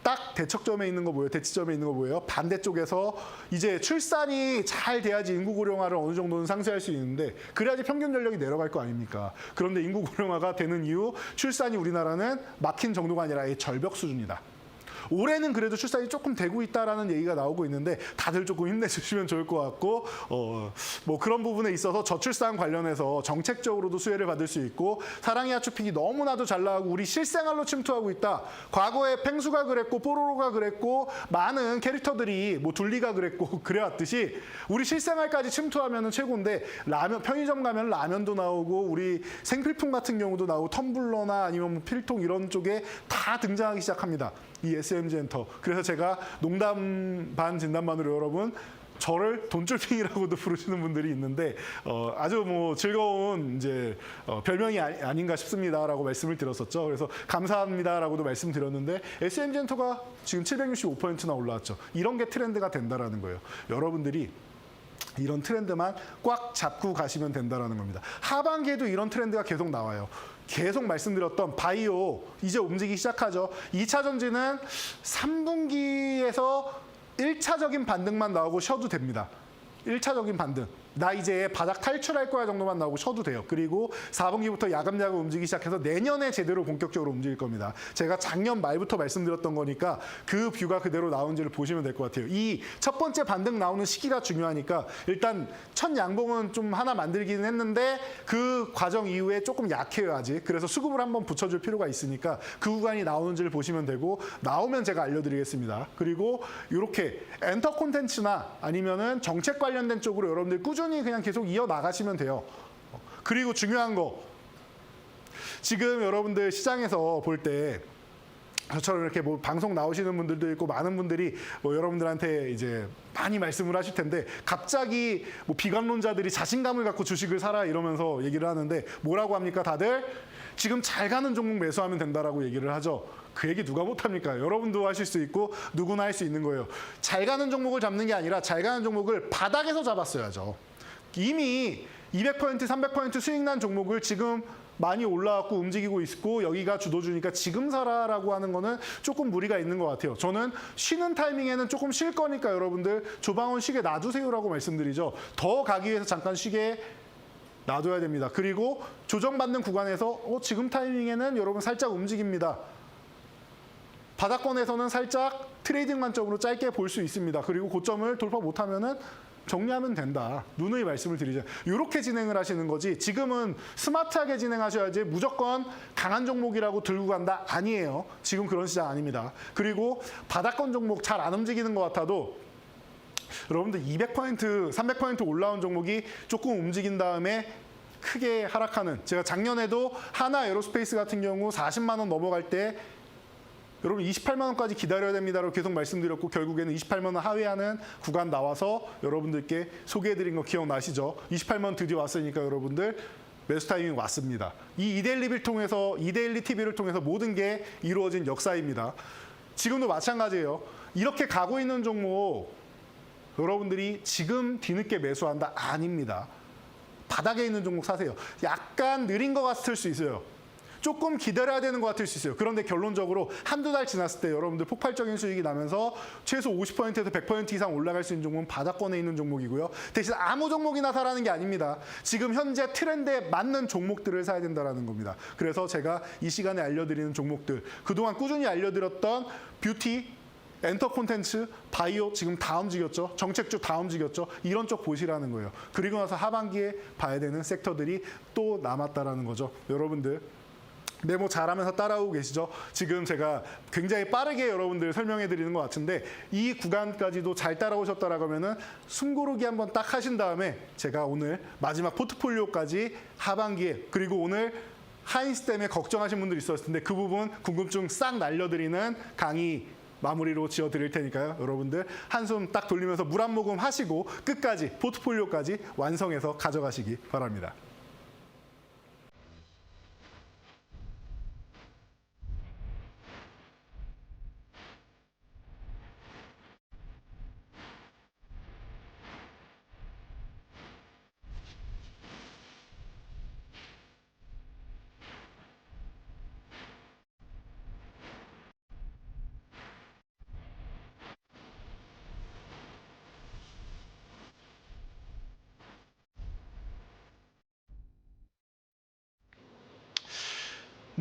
딱 대척점에 있는 거 뭐예요? 대치점에 있는 거 뭐예요? 반대쪽에서 이제 출산이 잘 돼야지 인구 고령화를 어느 정도는 상쇄할 수 있는데 그래야지 평균 연령이 내려갈 거 아닙니까? 그런데 인구 고령화가 되는 이유 출산이 우리나라는 막힌 정도가 아니라 절벽 수준이다. 올해는 그래도 출산이 조금 되고 있다라는 얘기가 나오고 있는데 다들 조금 힘내주시면 좋을 것 같고 뭐 그런 부분에 있어서 저출산 관련해서 정책적으로도 수혜를 받을 수 있고 사랑의 하추픽이 너무나도 잘 나가고 우리 실생활로 침투하고 있다. 과거에 펭수가 그랬고 뽀로로가 그랬고 많은 캐릭터들이 뭐 둘리가 그랬고 그래왔듯이 우리 실생활까지 침투하면 최고인데 라면 편의점 가면 라면도 나오고 우리 생필품 같은 경우도 나오고 텀블러나 아니면 뭐 필통 이런 쪽에 다 등장하기 시작합니다. 이 SMG 엔터. 그래서 제가 농담 반 진담 반으로 여러분 저를 돈줄핑이라고도 부르시는 분들이 있는데 아주 뭐 즐거운 이제 별명이 아닌가 싶습니다라고 말씀을 드렸었죠. 그래서 감사합니다라고도 말씀드렸는데 SMG 엔터가 지금 765%나 올라왔죠. 이런 게 트렌드가 된다라는 거예요. 여러분들이 이런 트렌드만 꽉 잡고 가시면 된다라는 겁니다. 하반기에도 이런 트렌드가 계속 나와요. 계속 말씀드렸던 바이오 이제 움직이기 시작하죠. 2차 전지는 3분기에서 1차적인 반등만 나오고 쉬어도 됩니다. 1차적인 반등. 나 이제 바닥 탈출할 거야 정도만 나오고 쉬어도 돼요. 그리고 4분기부터 야금야금 움직이기 시작해서 내년에 제대로 본격적으로 움직일 겁니다. 제가 작년 말부터 말씀드렸던 거니까 그 뷰가 그대로 나온지를 보시면 될 것 같아요. 이 첫 번째 반등 나오는 시기가 중요하니까 일단 첫 양봉은 좀 하나 만들기는 했는데 그 과정 이후에 조금 약해요 아직. 그래서 수급을 한번 붙여줄 필요가 있으니까 그 구간이 나오는지를 보시면 되고 나오면 제가 알려드리겠습니다. 그리고 이렇게 엔터 콘텐츠나 아니면은 정책 관련된 쪽으로 여러분들 꾸준히 그냥 계속 이어나가시면 돼요. 그리고 중요한 거 지금 여러분들 시장에서 볼 때 저처럼 이렇게 뭐 방송 나오시는 분들도 있고 많은 분들이 뭐 여러분들한테 이제 많이 말씀을 하실 텐데 갑자기 뭐 비관론자들이 자신감을 갖고 주식을 사라 이러면서 얘기를 하는데 뭐라고 합니까 다들? 지금 잘 가는 종목 매수하면 된다라고 얘기를 하죠. 그 얘기 누가 못합니까? 여러분도 하실 수 있고 누구나 할 수 있는 거예요. 잘 가는 종목을 잡는 게 아니라 잘 가는 종목을 바닥에서 잡았어야죠. 이미 200%, 300% 수익 난 종목을 지금 많이 올라왔고 움직이고 있고 여기가 주도주니까 지금 사라라고 하는 거는 조금 무리가 있는 것 같아요. 저는 쉬는 타이밍에는 조금 쉴 거니까 여러분들 조방원 쉬게 놔두세요라고 말씀드리죠. 더 가기 위해서 잠깐 쉬게 놔둬야 됩니다. 그리고 조정받는 구간에서 지금 타이밍에는 여러분 살짝 움직입니다. 바닥권에서는 살짝 트레이딩 관점으로 짧게 볼 수 있습니다. 그리고 고점을 돌파 못하면은 정리하면 된다. 누누이 말씀을 드리죠. 이렇게 진행을 하시는 거지 지금은 스마트하게 진행하셔야지 무조건 강한 종목이라고 들고 간다? 아니에요. 지금 그런 시장 아닙니다. 그리고 바닥권 종목 잘 안 움직이는 것 같아도 여러분들 200%, 300% 올라온 종목이 조금 움직인 다음에 크게 하락하는 제가 작년에도 하나 에어로스페이스 같은 경우 40만 원 넘어갈 때 여러분 28만 원까지 기다려야 됩니다라고 계속 말씀드렸고 결국에는 28만 원 하회하는 구간 나와서 여러분들께 소개해드린 거 기억나시죠? 28만 원 드디어 왔으니까 여러분들 매수 타이밍 왔습니다. 이 이데일리 통해서 이데일리 TV를 통해서 모든 게 이루어진 역사입니다. 지금도 마찬가지예요. 이렇게 가고 있는 종목 여러분들이 지금 뒤늦게 매수한다? 아닙니다. 바닥에 있는 종목 사세요. 약간 느린 것 같을 수 있어요. 조금 기다려야 되는 것 같을 수 있어요. 그런데 결론적으로 한두 달 지났을 때 여러분들 폭발적인 수익이 나면서 최소 50%에서 100% 이상 올라갈 수 있는 종목은 바닥권에 있는 종목이고요. 대신 아무 종목이나 사라는 게 아닙니다. 지금 현재 트렌드에 맞는 종목들을 사야 된다는 겁니다. 그래서 제가 이 시간에 알려드리는 종목들, 그동안 꾸준히 알려드렸던 뷰티, 엔터 콘텐츠, 바이오 지금 다 움직였죠. 정책주 다 움직였죠. 이런 쪽 보시라는 거예요. 그리고 나서 하반기에 봐야 되는 섹터들이 또 남았다라는 거죠. 여러분들 메모 잘하면서 따라오고 계시죠? 지금 제가 굉장히 빠르게 여러분들 설명해 드리는 것 같은데 이 구간까지도 잘 따라오셨다라고 하면은 숨고르기 한번 딱 하신 다음에 제가 오늘 마지막 포트폴리오까지 하반기에 그리고 오늘 하인스 때문에 걱정하신 분들이 있었을 텐데 그 부분 궁금증 싹 날려드리는 강의 마무리로 지어드릴 테니까요. 여러분들 한숨 딱 돌리면서 물 한 모금 하시고 끝까지 포트폴리오까지 완성해서 가져가시기 바랍니다.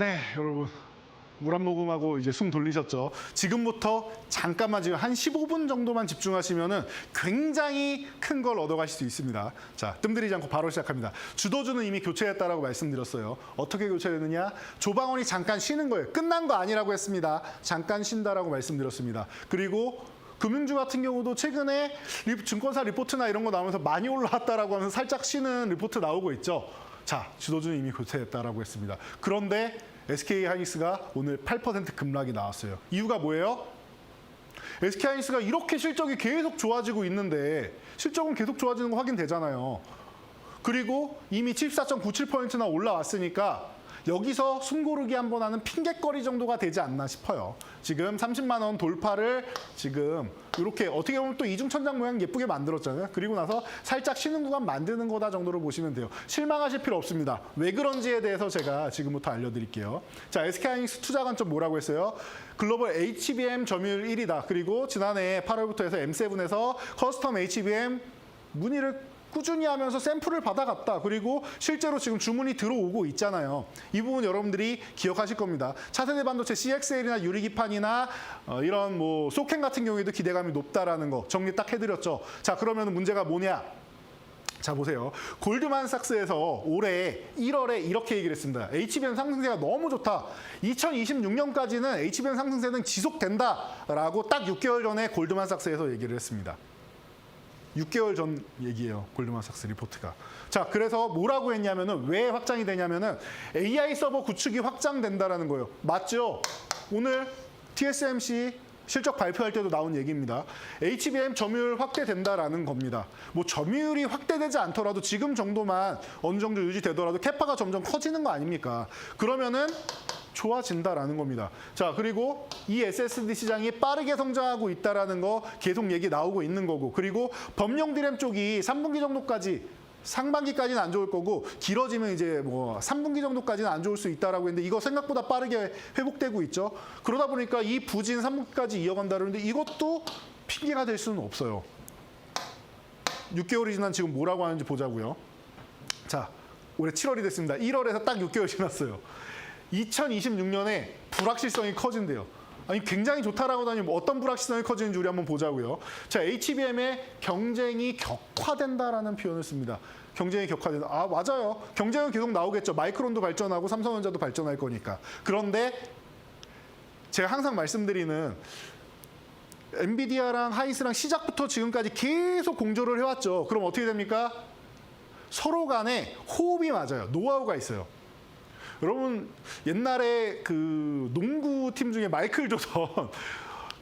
네, 여러분. 물 한 모금하고 이제 숨 돌리셨죠? 지금부터 잠깐만 지금 한 15분 정도만 집중하시면은 굉장히 큰 걸 얻어가실 수 있습니다. 자, 뜸들이지 않고 바로 시작합니다. 주도주는 이미 교체했다라고 말씀드렸어요. 어떻게 교체되느냐? 조방원이 잠깐 쉬는 거예요. 끝난 거 아니라고 했습니다. 잠깐 쉰다라고 말씀드렸습니다. 그리고 금융주 같은 경우도 최근에 증권사 리포트나 이런 거 나오면서 많이 올라왔다라고 하면서 살짝 쉬는 리포트 나오고 있죠. 자, 주도주는 이미 교체했다라고 했습니다. 그런데 SK하이닉스가 오늘 8% 급락이 나왔어요. 이유가 뭐예요? SK하이닉스가 이렇게 실적이 계속 좋아지고 있는데 실적은 계속 좋아지는 거 확인되잖아요. 그리고 이미 74.97%나 올라왔으니까 여기서 숨고르기 한번 하는 핑곗거리 정도가 되지 않나 싶어요. 지금 30만 원 돌파를 지금 이렇게 어떻게 보면 또 이중천장 모양 예쁘게 만들었잖아요. 그리고 나서 살짝 쉬는 구간 만드는 거다 정도로 보시면 돼요. 실망하실 필요 없습니다. 왜 그런지에 대해서 제가 지금부터 알려드릴게요. 자, SK하이닉스 투자 관점 뭐라고 했어요? 글로벌 HBM 점유율 1위다. 그리고 지난해 8월부터 해서 M7에서 커스텀 HBM 문의를 꾸준히 하면서 샘플을 받아갔다. 그리고 실제로 지금 주문이 들어오고 있잖아요. 이 부분 여러분들이 기억하실 겁니다. 차세대 반도체 CXL이나 유리기판이나 이런 뭐 소캠 같은 경우에도 기대감이 높다라는 거 정리 딱 해드렸죠. 자, 그러면 문제가 뭐냐? 자, 보세요. 골드만삭스에서 올해 1월에 이렇게 얘기를 했습니다. HBM 상승세가 너무 좋다. 2026년까지는 HBM 상승세는 지속된다라고 딱 6개월 전에 골드만삭스에서 얘기를 했습니다. 6개월 전 얘기예요. 골드만삭스 리포트가. 자, 그래서 뭐라고 했냐면은 왜 확장이 되냐면은 AI 서버 구축이 확장된다라는 거예요. 맞죠? 오늘 TSMC 실적 발표할 때도 나온 얘기입니다. HBM 점유율 확대된다라는 겁니다. 뭐 점유율이 확대되지 않더라도 지금 정도만 어느 정도 유지되더라도 캐파가 점점 커지는 거 아닙니까? 그러면은 좋아진다라는 겁니다. 자, 그리고 이 SSD 시장이 빠르게 성장하고 있다라는 거 계속 얘기 나오고 있는 거고, 그리고 범용 DRAM 쪽이 3분기 정도까지, 상반기까지는 안 좋을 거고 길어지면 이제 뭐 3분기 정도까지는 안 좋을 수 있다라고 했는데 이거 생각보다 빠르게 회복되고 있죠. 그러다 보니까 이 부진 3분기까지 이어간다는데 이것도 핑계가 될 수는 없어요. 6개월이 지난 지금 뭐라고 하는지 보자고요. 자, 올해 7월이 됐습니다. 1월에서 딱 6개월 지났어요. 2026년에 불확실성이 커진대요. 아니, 굉장히 좋다라고 다니면 어떤 불확실성이 커지는지 우리 한번 보자고요. 자, HBM의 경쟁이 격화된다라는 표현을 씁니다. 경쟁이 격화된다. 아, 맞아요. 경쟁은 계속 나오겠죠. 마이크론도 발전하고 삼성전자도 발전할 거니까. 그런데 제가 항상 말씀드리는 엔비디아랑 하이닉스랑 시작부터 지금까지 계속 공조를 해왔죠. 그럼 어떻게 됩니까? 서로 간에 호흡이 맞아요. 노하우가 있어요. 여러분, 옛날에 그 농구팀 중에 마이클 조던,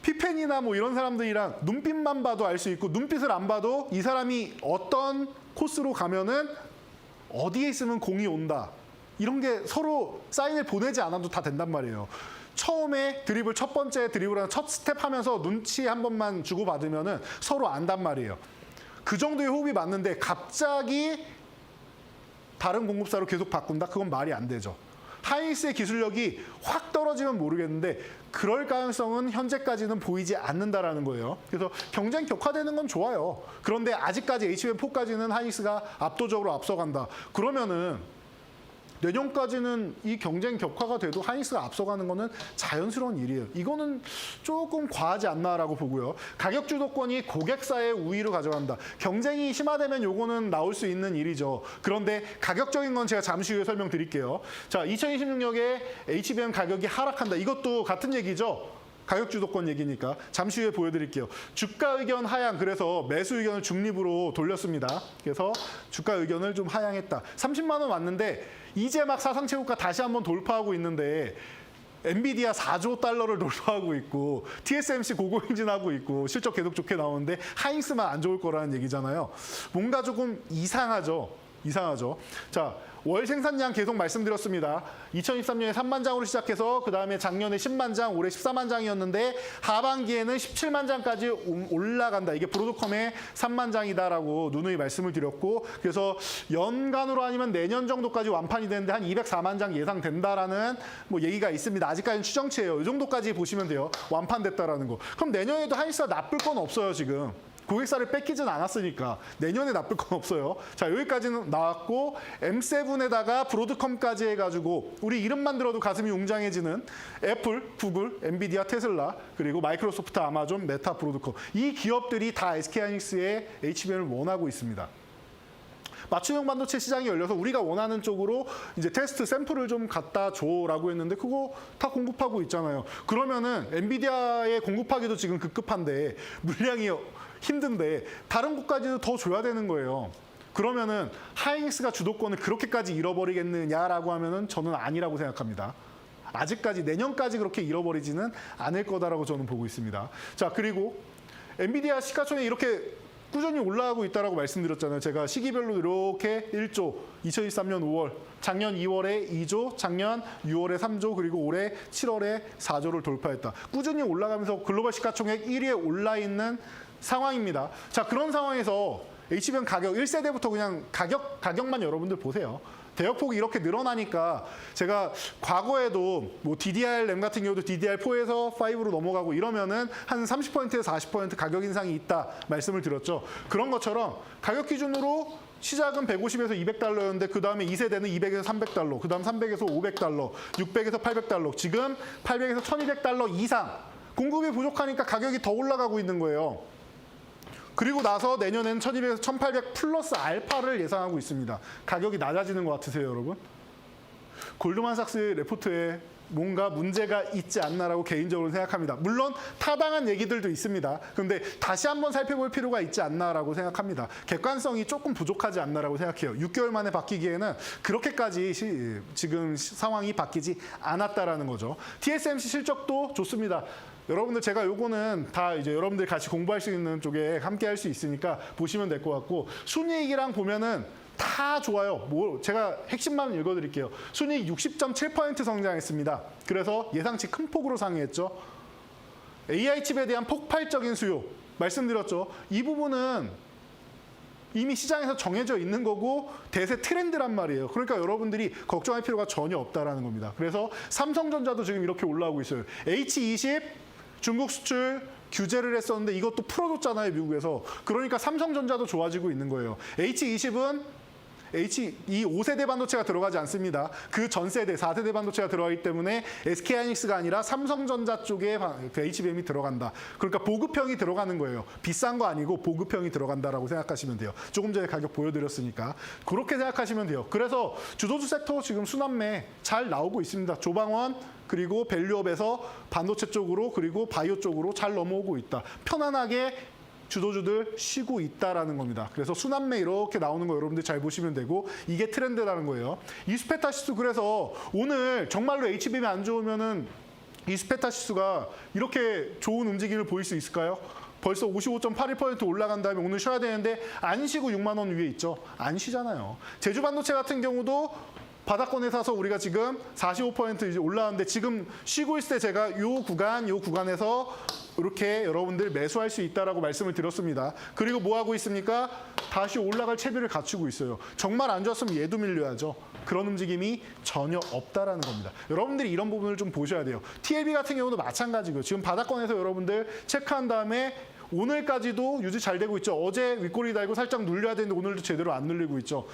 피펜이나 뭐 이런 사람들이랑 눈빛만 봐도 알 수 있고 눈빛을 안 봐도 이 사람이 어떤 코스로 가면은 어디에 있으면 공이 온다. 이런 게 서로 사인을 보내지 않아도 다 된단 말이에요. 처음에 드리블, 첫 번째 드리블하는 첫 스텝 하면서 눈치 한 번만 주고받으면은 서로 안단 말이에요. 그 정도의 호흡이 맞는데 갑자기 다른 공급사로 계속 바꾼다? 그건 말이 안 되죠. 하이닉스의 기술력이 확 떨어지면 모르겠는데 그럴 가능성은 현재까지는 보이지 않는다라는 거예요. 그래서 경쟁 격화되는 건 좋아요. 그런데 아직까지 HBM4까지는 하이닉스가 압도적으로 앞서간다. 그러면은 내년까지는 이 경쟁 격화가 돼도 하이닉스가 앞서가는 거는 자연스러운 일이에요. 이거는 조금 과하지 않나라고 보고요. 가격 주도권이 고객사의 우위로 가져간다. 경쟁이 심화되면 요거는 나올 수 있는 일이죠. 그런데 가격적인 건 제가 잠시 후에 설명드릴게요. 자, 2026년에 HBM 가격이 하락한다. 이것도 같은 얘기죠. 가격 주도권 얘기니까 잠시 후에 보여드릴게요. 주가 의견 하향, 그래서 매수 의견을 중립으로 돌렸습니다. 그래서 주가 의견을 좀 하향했다. 30만 원 왔는데 이제 막 사상 최고가 다시 한번 돌파하고 있는데 엔비디아 4조 달러를 돌파하고 있고 TSMC 고고행진하고 있고 실적 계속 좋게 나오는데 하이닉스만 안 좋을 거라는 얘기잖아요. 뭔가 조금 이상하죠. 자, 월 생산량 계속 말씀드렸습니다. 2023년에 3만 장으로 시작해서 그 다음에 작년에 10만 장, 올해 14만 장이었는데 하반기에는 17만 장까지 올라간다. 이게 브로드컴의 3만 장이다라고 누누이 말씀을 드렸고, 그래서 연간으로 아니면 내년 정도까지 완판이 되는데 한 204만 장 예상된다라는 뭐 얘기가 있습니다. 아직까지는 추정치예요. 이 정도까지 보시면 돼요. 완판됐다라는 거. 그럼 내년에도 하이닉스가 나쁠 건 없어요, 지금. 고객사를 뺏기진 않았으니까 내년에 나쁠 건 없어요. 자, 여기까지는 나왔고 M7에다가 브로드컴까지 해가지고 우리 이름만 들어도 가슴이 웅장해지는 애플, 구글, 엔비디아, 테슬라, 그리고 마이크로소프트, 아마존, 메타, 브로드컴 이 기업들이 다 SK하이닉스의 HBM을 원하고 있습니다. 맞춤형 반도체 시장이 열려서 우리가 원하는 쪽으로 이제 테스트 샘플을 좀 갖다 줘라고 했는데 그거 다 공급하고 있잖아요. 그러면은 엔비디아에 공급하기도 지금 급급한데 물량이 힘든데 다른 곳까지도 더 줘야 되는 거예요. 그러면은 하이닉스가 주도권을 그렇게까지 잃어버리겠느냐라고 하면은 저는 아니라고 생각합니다. 아직까지 내년까지 그렇게 잃어버리지는 않을 거다라고 저는 보고 있습니다. 자, 그리고 엔비디아 시가총액 이렇게 꾸준히 올라가고 있다라고 말씀드렸잖아요. 제가 시기별로 이렇게 1조, 2023년 5월, 작년 2월에 2조, 작년 6월에 3조, 그리고 올해 7월에 4조를 돌파했다. 꾸준히 올라가면서 글로벌 시가총액 1위에 올라 있는 상황입니다. 자, 그런 상황에서 HBM 가격 1세대부터 그냥 가격만 여러분들 보세요. 대역폭이 이렇게 늘어나니까 제가 과거에도 뭐 DDR 램 같은 경우도 DDR4에서 5로 넘어가고 이러면은 한 30%에서 40% 가격 인상이 있다 말씀을 드렸죠. 그런 것처럼 가격 기준으로 시작은 150에서 200달러였는데 그 다음에 2세대는 200에서 300달러, 그 다음 300에서 500달러, 600에서 800달러, 지금 800에서 1200달러 이상 공급이 부족하니까 가격이 더 올라가고 있는 거예요. 그리고 나서 내년에는 1200에서 1800 플러스 알파를 예상하고 있습니다. 가격이 낮아지는 것 같으세요, 여러분? 골드만삭스 레포트에 뭔가 문제가 있지 않나라고 개인적으로 생각합니다. 물론 타당한 얘기들도 있습니다. 그런데 다시 한번 살펴볼 필요가 있지 않나라고 생각합니다. 객관성이 조금 부족하지 않나라고 생각해요. 6개월 만에 바뀌기에는 그렇게까지 지금 상황이 바뀌지 않았다라는 거죠. TSMC 실적도 좋습니다. 여러분들 제가 요거는 다 이제 여러분들이 같이 공부할 수 있는 쪽에 함께 할 수 있으니까 보시면 될 것 같고 순이익이랑 보면은 다 좋아요. 뭐 제가 핵심만 읽어드릴게요. 순이익 60.7% 성장했습니다. 그래서 예상치 큰 폭으로 상회했죠. AI 칩에 대한 폭발적인 수요 말씀드렸죠. 이 부분은 이미 시장에서 정해져 있는 거고 대세 트렌드란 말이에요. 그러니까 여러분들이 걱정할 필요가 전혀 없다라는 겁니다. 그래서 삼성전자도 지금 이렇게 올라오고 있어요. H20 중국 수출 규제를 했었는데 이것도 풀어줬잖아요, 미국에서. 그러니까 삼성전자도 좋아지고 있는 거예요. H20은 이 5세대 반도체가 들어가지 않습니다. 그 전 세대 4세대 반도체가 들어가기 때문에 SK하이닉스가 아니라 삼성전자 쪽에 그 HBM이 들어간다. 그러니까 보급형이 들어가는 거예요. 비싼 거 아니고 보급형이 들어간다라고 생각하시면 돼요. 조금 전에 가격 보여드렸으니까 그렇게 생각하시면 돼요. 그래서 주도주 섹터 지금 순환매 잘 나오고 있습니다. 조방원 그리고 밸류업에서 반도체 쪽으로 그리고 바이오 쪽으로 잘 넘어오고 있다. 편안하게 주도주들 쉬고 있다라는 겁니다. 그래서 순환매 이렇게 나오는 거 여러분들 잘 보시면 되고 이게 트렌드라는 거예요. 이스페타 지수 그래서 오늘 정말로 HBM이 안 좋으면은 이스페타 지수가 이렇게 좋은 움직임을 보일 수 있을까요? 벌써 55.81% 올라간 다음에 오늘 쉬어야 되는데 안 쉬고 6만 원 위에 있죠. 안 쉬잖아요. 제주 반도체 같은 경우도 바닥권에 사서 우리가 지금 45% 이제 올라왔는데 지금 쉬고 있을 때 제가 요 구간에서 이렇게 여러분들 매수할 수 있다라고 말씀을 드렸습니다. 그리고 뭐 하고 있습니까? 다시 올라갈 채비를 갖추고 있어요. 정말 안 좋았으면 얘도 밀려야죠. 그런 움직임이 전혀 없다라는 겁니다. 여러분들이 이런 부분을 좀 보셔야 돼요. TLB 같은 경우도 마찬가지고요. 지금 바닥권에서 여러분들 체크한 다음에 오늘까지도 유지 잘 되고 있죠. 어제 윗꼬리 달고 살짝 눌려야 되는데 오늘도 제대로 안 눌리고 있죠.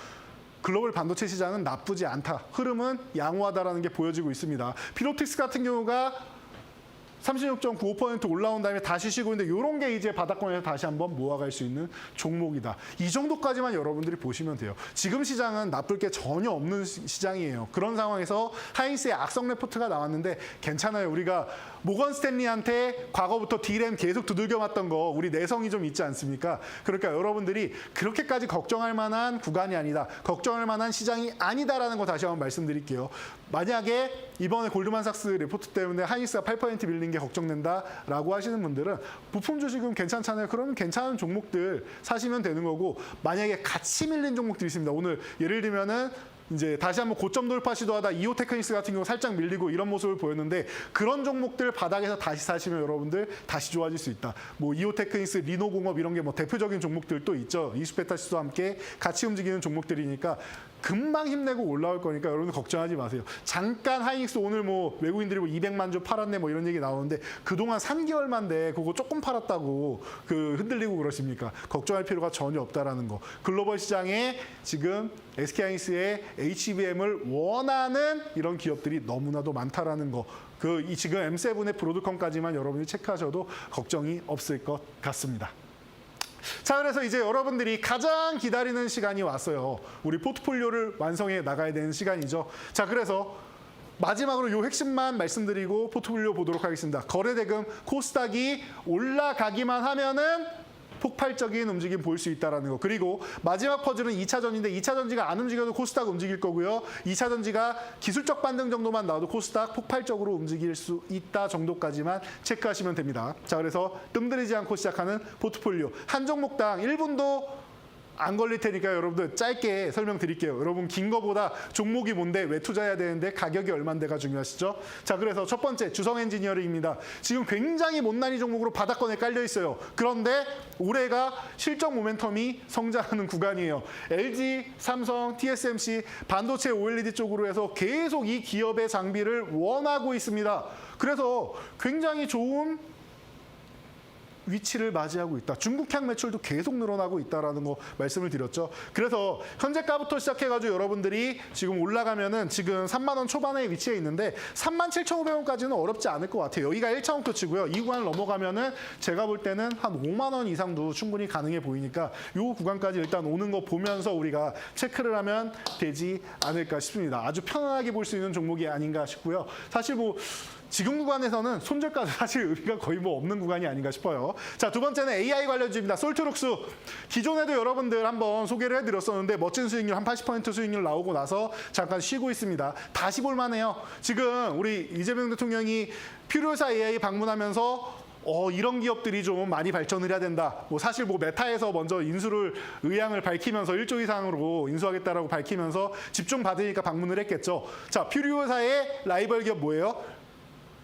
글로벌 반도체 시장은 나쁘지 않다. 흐름은 양호하다라는 게 보여지고 있습니다. 피로틱스 같은 경우가 36.95% 올라온 다음에 다시 쉬고 있는데 이런 게 이제 바닥권에서 다시 한번 모아갈 수 있는 종목이다. 이 정도까지만 여러분들이 보시면 돼요. 지금 시장은 나쁠 게 전혀 없는 시장이에요. 그런 상황에서 하이닉스의 악성 레포트가 나왔는데 괜찮아요. 우리가 모건 스탠리한테 과거부터 D램 계속 두들겨 맞던 거 우리 내성이 좀 있지 않습니까? 그러니까 여러분들이 그렇게까지 걱정할 만한 구간이 아니다. 걱정할 만한 시장이 아니다라는 거 다시 한번 말씀드릴게요. 만약에 이번에 골드만삭스 레포트 때문에 하이닉스가 8% 밀린 게 걱정된다라고 하시는 분들은 부품 주식은 괜찮잖아요. 그러면 괜찮은 종목들 사시면 되는 거고 만약에 같이 밀린 종목들이 있습니다. 오늘 예를 들면은 이제 다시 한번 고점 돌파 시도하다 이오테크닉스 같은 경우 살짝 밀리고 이런 모습을 보였는데 그런 종목들 바닥에서 다시 사시면 여러분들 다시 좋아질 수 있다. 뭐 이오테크닉스, 리노공업 이런 게 뭐 대표적인 종목들도 있죠. 이스페타 지수와 함께 같이 움직이는 종목들이니까 금방 힘내고 올라올 거니까 여러분 걱정하지 마세요. 잠깐 하이닉스 오늘 뭐 외국인들이 뭐 200만 주 팔았네 뭐 이런 얘기 나오는데 그동안 3개월만 돼 그거 조금 팔았다고 그 흔들리고 그러십니까? 걱정할 필요가 전혀 없다라는 거. 글로벌 시장에 지금 SK하이닉스의 HBM을 원하는 이런 기업들이 너무나도 많다라는 거. 이 지금 M7의 브로드컴까지만 여러분이 체크하셔도 걱정이 없을 것 같습니다. 자, 그래서 이제 여러분들이 가장 기다리는 시간이 왔어요. 우리 포트폴리오를 완성해 나가야 되는 시간이죠. 자, 그래서 마지막으로 요 핵심만 말씀드리고 포트폴리오 보도록 하겠습니다. 거래대금 코스닥이 올라가기만 하면은 폭발적인 움직임 보일 수 있다는 거. 그리고 마지막 퍼즐은 2차 전지인데 2차 전지가 안 움직여도 코스닥 움직일 거고요. 2차 전지가 기술적 반등 정도만 나와도 코스닥 폭발적으로 움직일 수 있다 정도까지만 체크하시면 됩니다. 자, 그래서 뜸들이지 않고 시작하는 포트폴리오. 한 종목당 1분도 안 걸릴 테니까 여러분들 짧게 설명드릴게요. 여러분 긴 거보다 종목이 뭔데 왜 투자해야 되는데 가격이 얼만데가 중요하시죠? 자, 그래서 첫 번째 주성 엔지니어링입니다. 지금 굉장히 못난이 종목으로 바닥권에 깔려 있어요. 그런데 올해가 실적 모멘텀이 성장하는 구간이에요. LG, 삼성, TSMC 반도체 OLED 쪽으로 해서 계속 이 기업의 장비를 원하고 있습니다. 그래서 굉장히 좋은 위치를 맞이하고 있다. 중국향 매출도 계속 늘어나고 있다라는 거 말씀을 드렸죠. 그래서 현재가부터 시작해가지고 여러분들이 지금 올라가면은 지금 3만 원 초반에 위치해 있는데 37,500원까지는 어렵지 않을 것 같아요. 여기가 1차원 끝이고요. 이 구간을 넘어가면은 제가 볼 때는 한 5만 원 이상도 충분히 가능해 보이니까 이 구간까지 일단 오는 거 보면서 우리가 체크를 하면 되지 않을까 싶습니다. 아주 편안하게 볼 수 있는 종목이 아닌가 싶고요. 사실 뭐 지금 구간에서는 손절가도 사실 의미가 거의 뭐 없는 구간이 아닌가 싶어요. 자, 두 번째는 AI 관련주입니다. 솔트룩스. 기존에도 여러분들 한번 소개를 해드렸었는데 멋진 수익률 한 80% 수익률 나오고 나서 잠깐 쉬고 있습니다. 다시 볼만해요. 지금 우리 이재명 대통령이 퓨리오사 AI 방문하면서 이런 기업들이 좀 많이 발전을 해야 된다. 뭐 사실 뭐 메타에서 먼저 의향을 밝히면서 1조 이상으로 인수하겠다라고 밝히면서 집중 받으니까 방문을 했겠죠. 자, 퓨리오사의 라이벌 기업 뭐예요?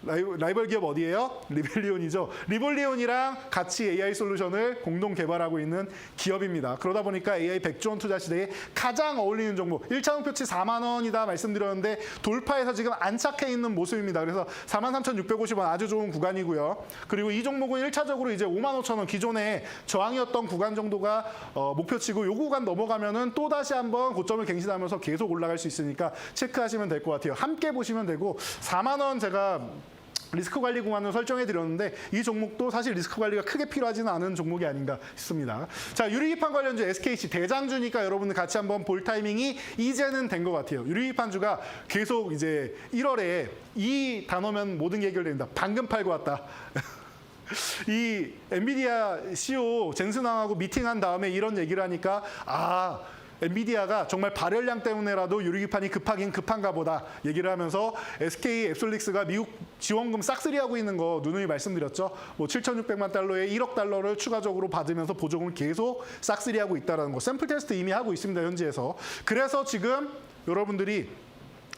라이벌 기업 어디예요? 리벨리온이죠. 리벨리온이랑 같이 AI 솔루션을 공동 개발하고 있는 기업입니다. 그러다 보니까 AI 100조 원 투자 시대에 가장 어울리는 종목. 1차 목표치 4만 원이다 말씀드렸는데 돌파해서 지금 안착해 있는 모습입니다. 그래서 43,650원 아주 좋은 구간이고요. 그리고 이 종목은 1차적으로 이제 55,000원 기존에 저항이었던 구간 정도가 목표치고 요 구간 넘어가면은 또 다시 한번 고점을 갱신하면서 계속 올라갈 수 있으니까 체크하시면 될 것 같아요. 함께 보시면 되고 4만 원 제가 리스크 관리 구간을 설정해 드렸는데 이 종목도 사실 리스크 관리가 크게 필요하지는 않은 종목이 아닌가 싶습니다. 자, 유리기판 관련주 SKC 대장주니까 여러분들 같이 한번 볼 타이밍이 이제는 된 것 같아요. 유리기판주가 계속 이제 1월에 이 단어면 모든 게 해결됩니다. 방금 팔고 왔다. 이 엔비디아 CEO 젠슨왕하고 미팅한 다음에 이런 얘기를 하니까 엔비디아가 정말 발열량 때문에라도 유리기판이 급하긴 급한가 보다 얘기를 하면서 SK 앱솔릭스가 미국 지원금 싹쓸이하고 있는 거 누누이 말씀드렸죠. 뭐 7,600만 달러에 1억 달러를 추가적으로 받으면서 보조금을 계속 싹쓸이하고 있다는 거. 샘플 테스트 이미 하고 있습니다. 현지에서. 그래서 지금 여러분들이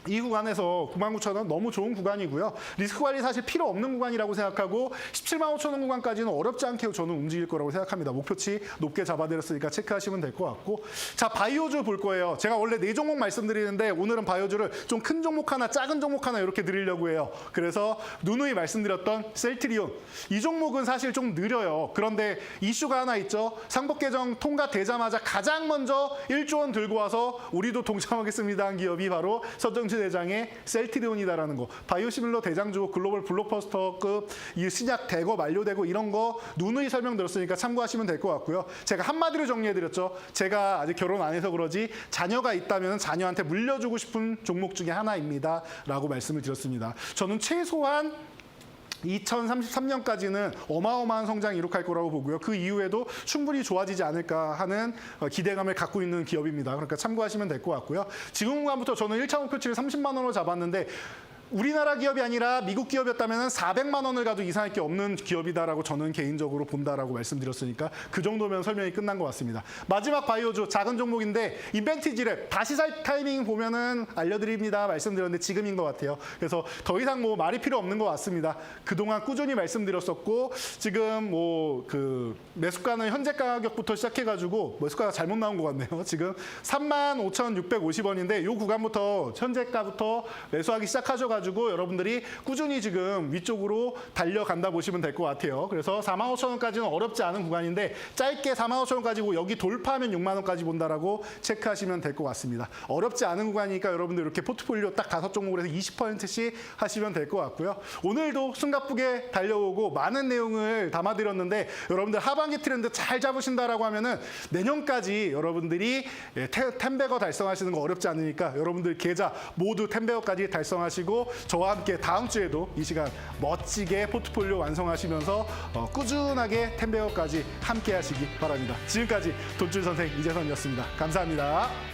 이 구간에서 99,000원 너무 좋은 구간이고요. 리스크 관리 사실 필요 없는 구간이라고 생각하고 175,000원 구간까지는 어렵지 않게 저는 움직일 거라고 생각합니다. 목표치 높게 잡아드렸으니까 체크하시면 될 것 같고. 자, 바이오주 볼 거예요. 제가 원래 4종목 말씀드리는데 오늘은 바이오주를 좀 큰 종목 하나, 작은 종목 하나 이렇게 드리려고 해요. 그래서 누누이 말씀드렸던 셀트리온. 이 종목은 사실 좀 느려요. 그런데 이슈가 하나 있죠. 상법 개정 통과되자마자 가장 먼저 1조 원 들고 와서 우리도 동참하겠습니다 한 기업이 바로 서정지 대장의 셀트리온이다라는 거. 바이오시밀러 대장주 글로벌 블록버스터급 이 신약 대거 만료되고 이런 거 누누이 설명드렸으니까 참고하시면 될 것 같고요. 제가 한마디로 정리해드렸죠. 제가 아직 결혼 안 해서 그러지 자녀가 있다면 자녀한테 물려주고 싶은 종목 중에 하나입니다. 라고 말씀을 드렸습니다. 저는 최소한 2033년까지는 어마어마한 성장 이룩할 거라고 보고요. 그 이후에도 충분히 좋아지지 않을까 하는 기대감을 갖고 있는 기업입니다. 그러니까 참고하시면 될 것 같고요. 지금 구간부터 저는 1차 목표치를 30만 원으로 잡았는데 우리나라 기업이 아니라 미국 기업이었다면 400만 원을 가도 이상할 게 없는 기업이다라고 저는 개인적으로 본다라고 말씀드렸으니까 그 정도면 설명이 끝난 것 같습니다. 마지막 바이오주 작은 종목인데 인벤티지를 다시 살 타이밍 보면은 알려드립니다 말씀드렸는데 지금인 것 같아요. 그래서 더 이상 뭐 말이 필요 없는 것 같습니다. 그동안 꾸준히 말씀드렸었고 지금 뭐 그 매수가는 현재 가격부터 시작해가지고 매수가가 잘못 나온 것 같네요. 지금 35,650원인데 이 구간부터 현재가부터 매수하기 시작하셔가지고 여러분들이 꾸준히 지금 위쪽으로 달려간다 보시면 될 것 같아요. 그래서 45,000원까지는 어렵지 않은 구간인데 짧게 45,000원까지고 여기 돌파하면 6만 원까지 본다라고 체크하시면 될 것 같습니다. 어렵지 않은 구간이니까 여러분들 이렇게 포트폴리오 딱 5종목으로 해서 20%씩 하시면 될 것 같고요. 오늘도 숨가쁘게 달려오고 많은 내용을 담아드렸는데 여러분들 하반기 트렌드 잘 잡으신다라고 하면은 내년까지 여러분들이 10배거 달성하시는 거 어렵지 않으니까 여러분들 계좌 모두 10배거까지 달성하시고 저와 함께 다음 주에도 이 시간 멋지게 포트폴리오 완성하시면서 꾸준하게 10배거까지 함께 하시기 바랍니다. 지금까지 돈줄 선생 이재선이었습니다. 감사합니다.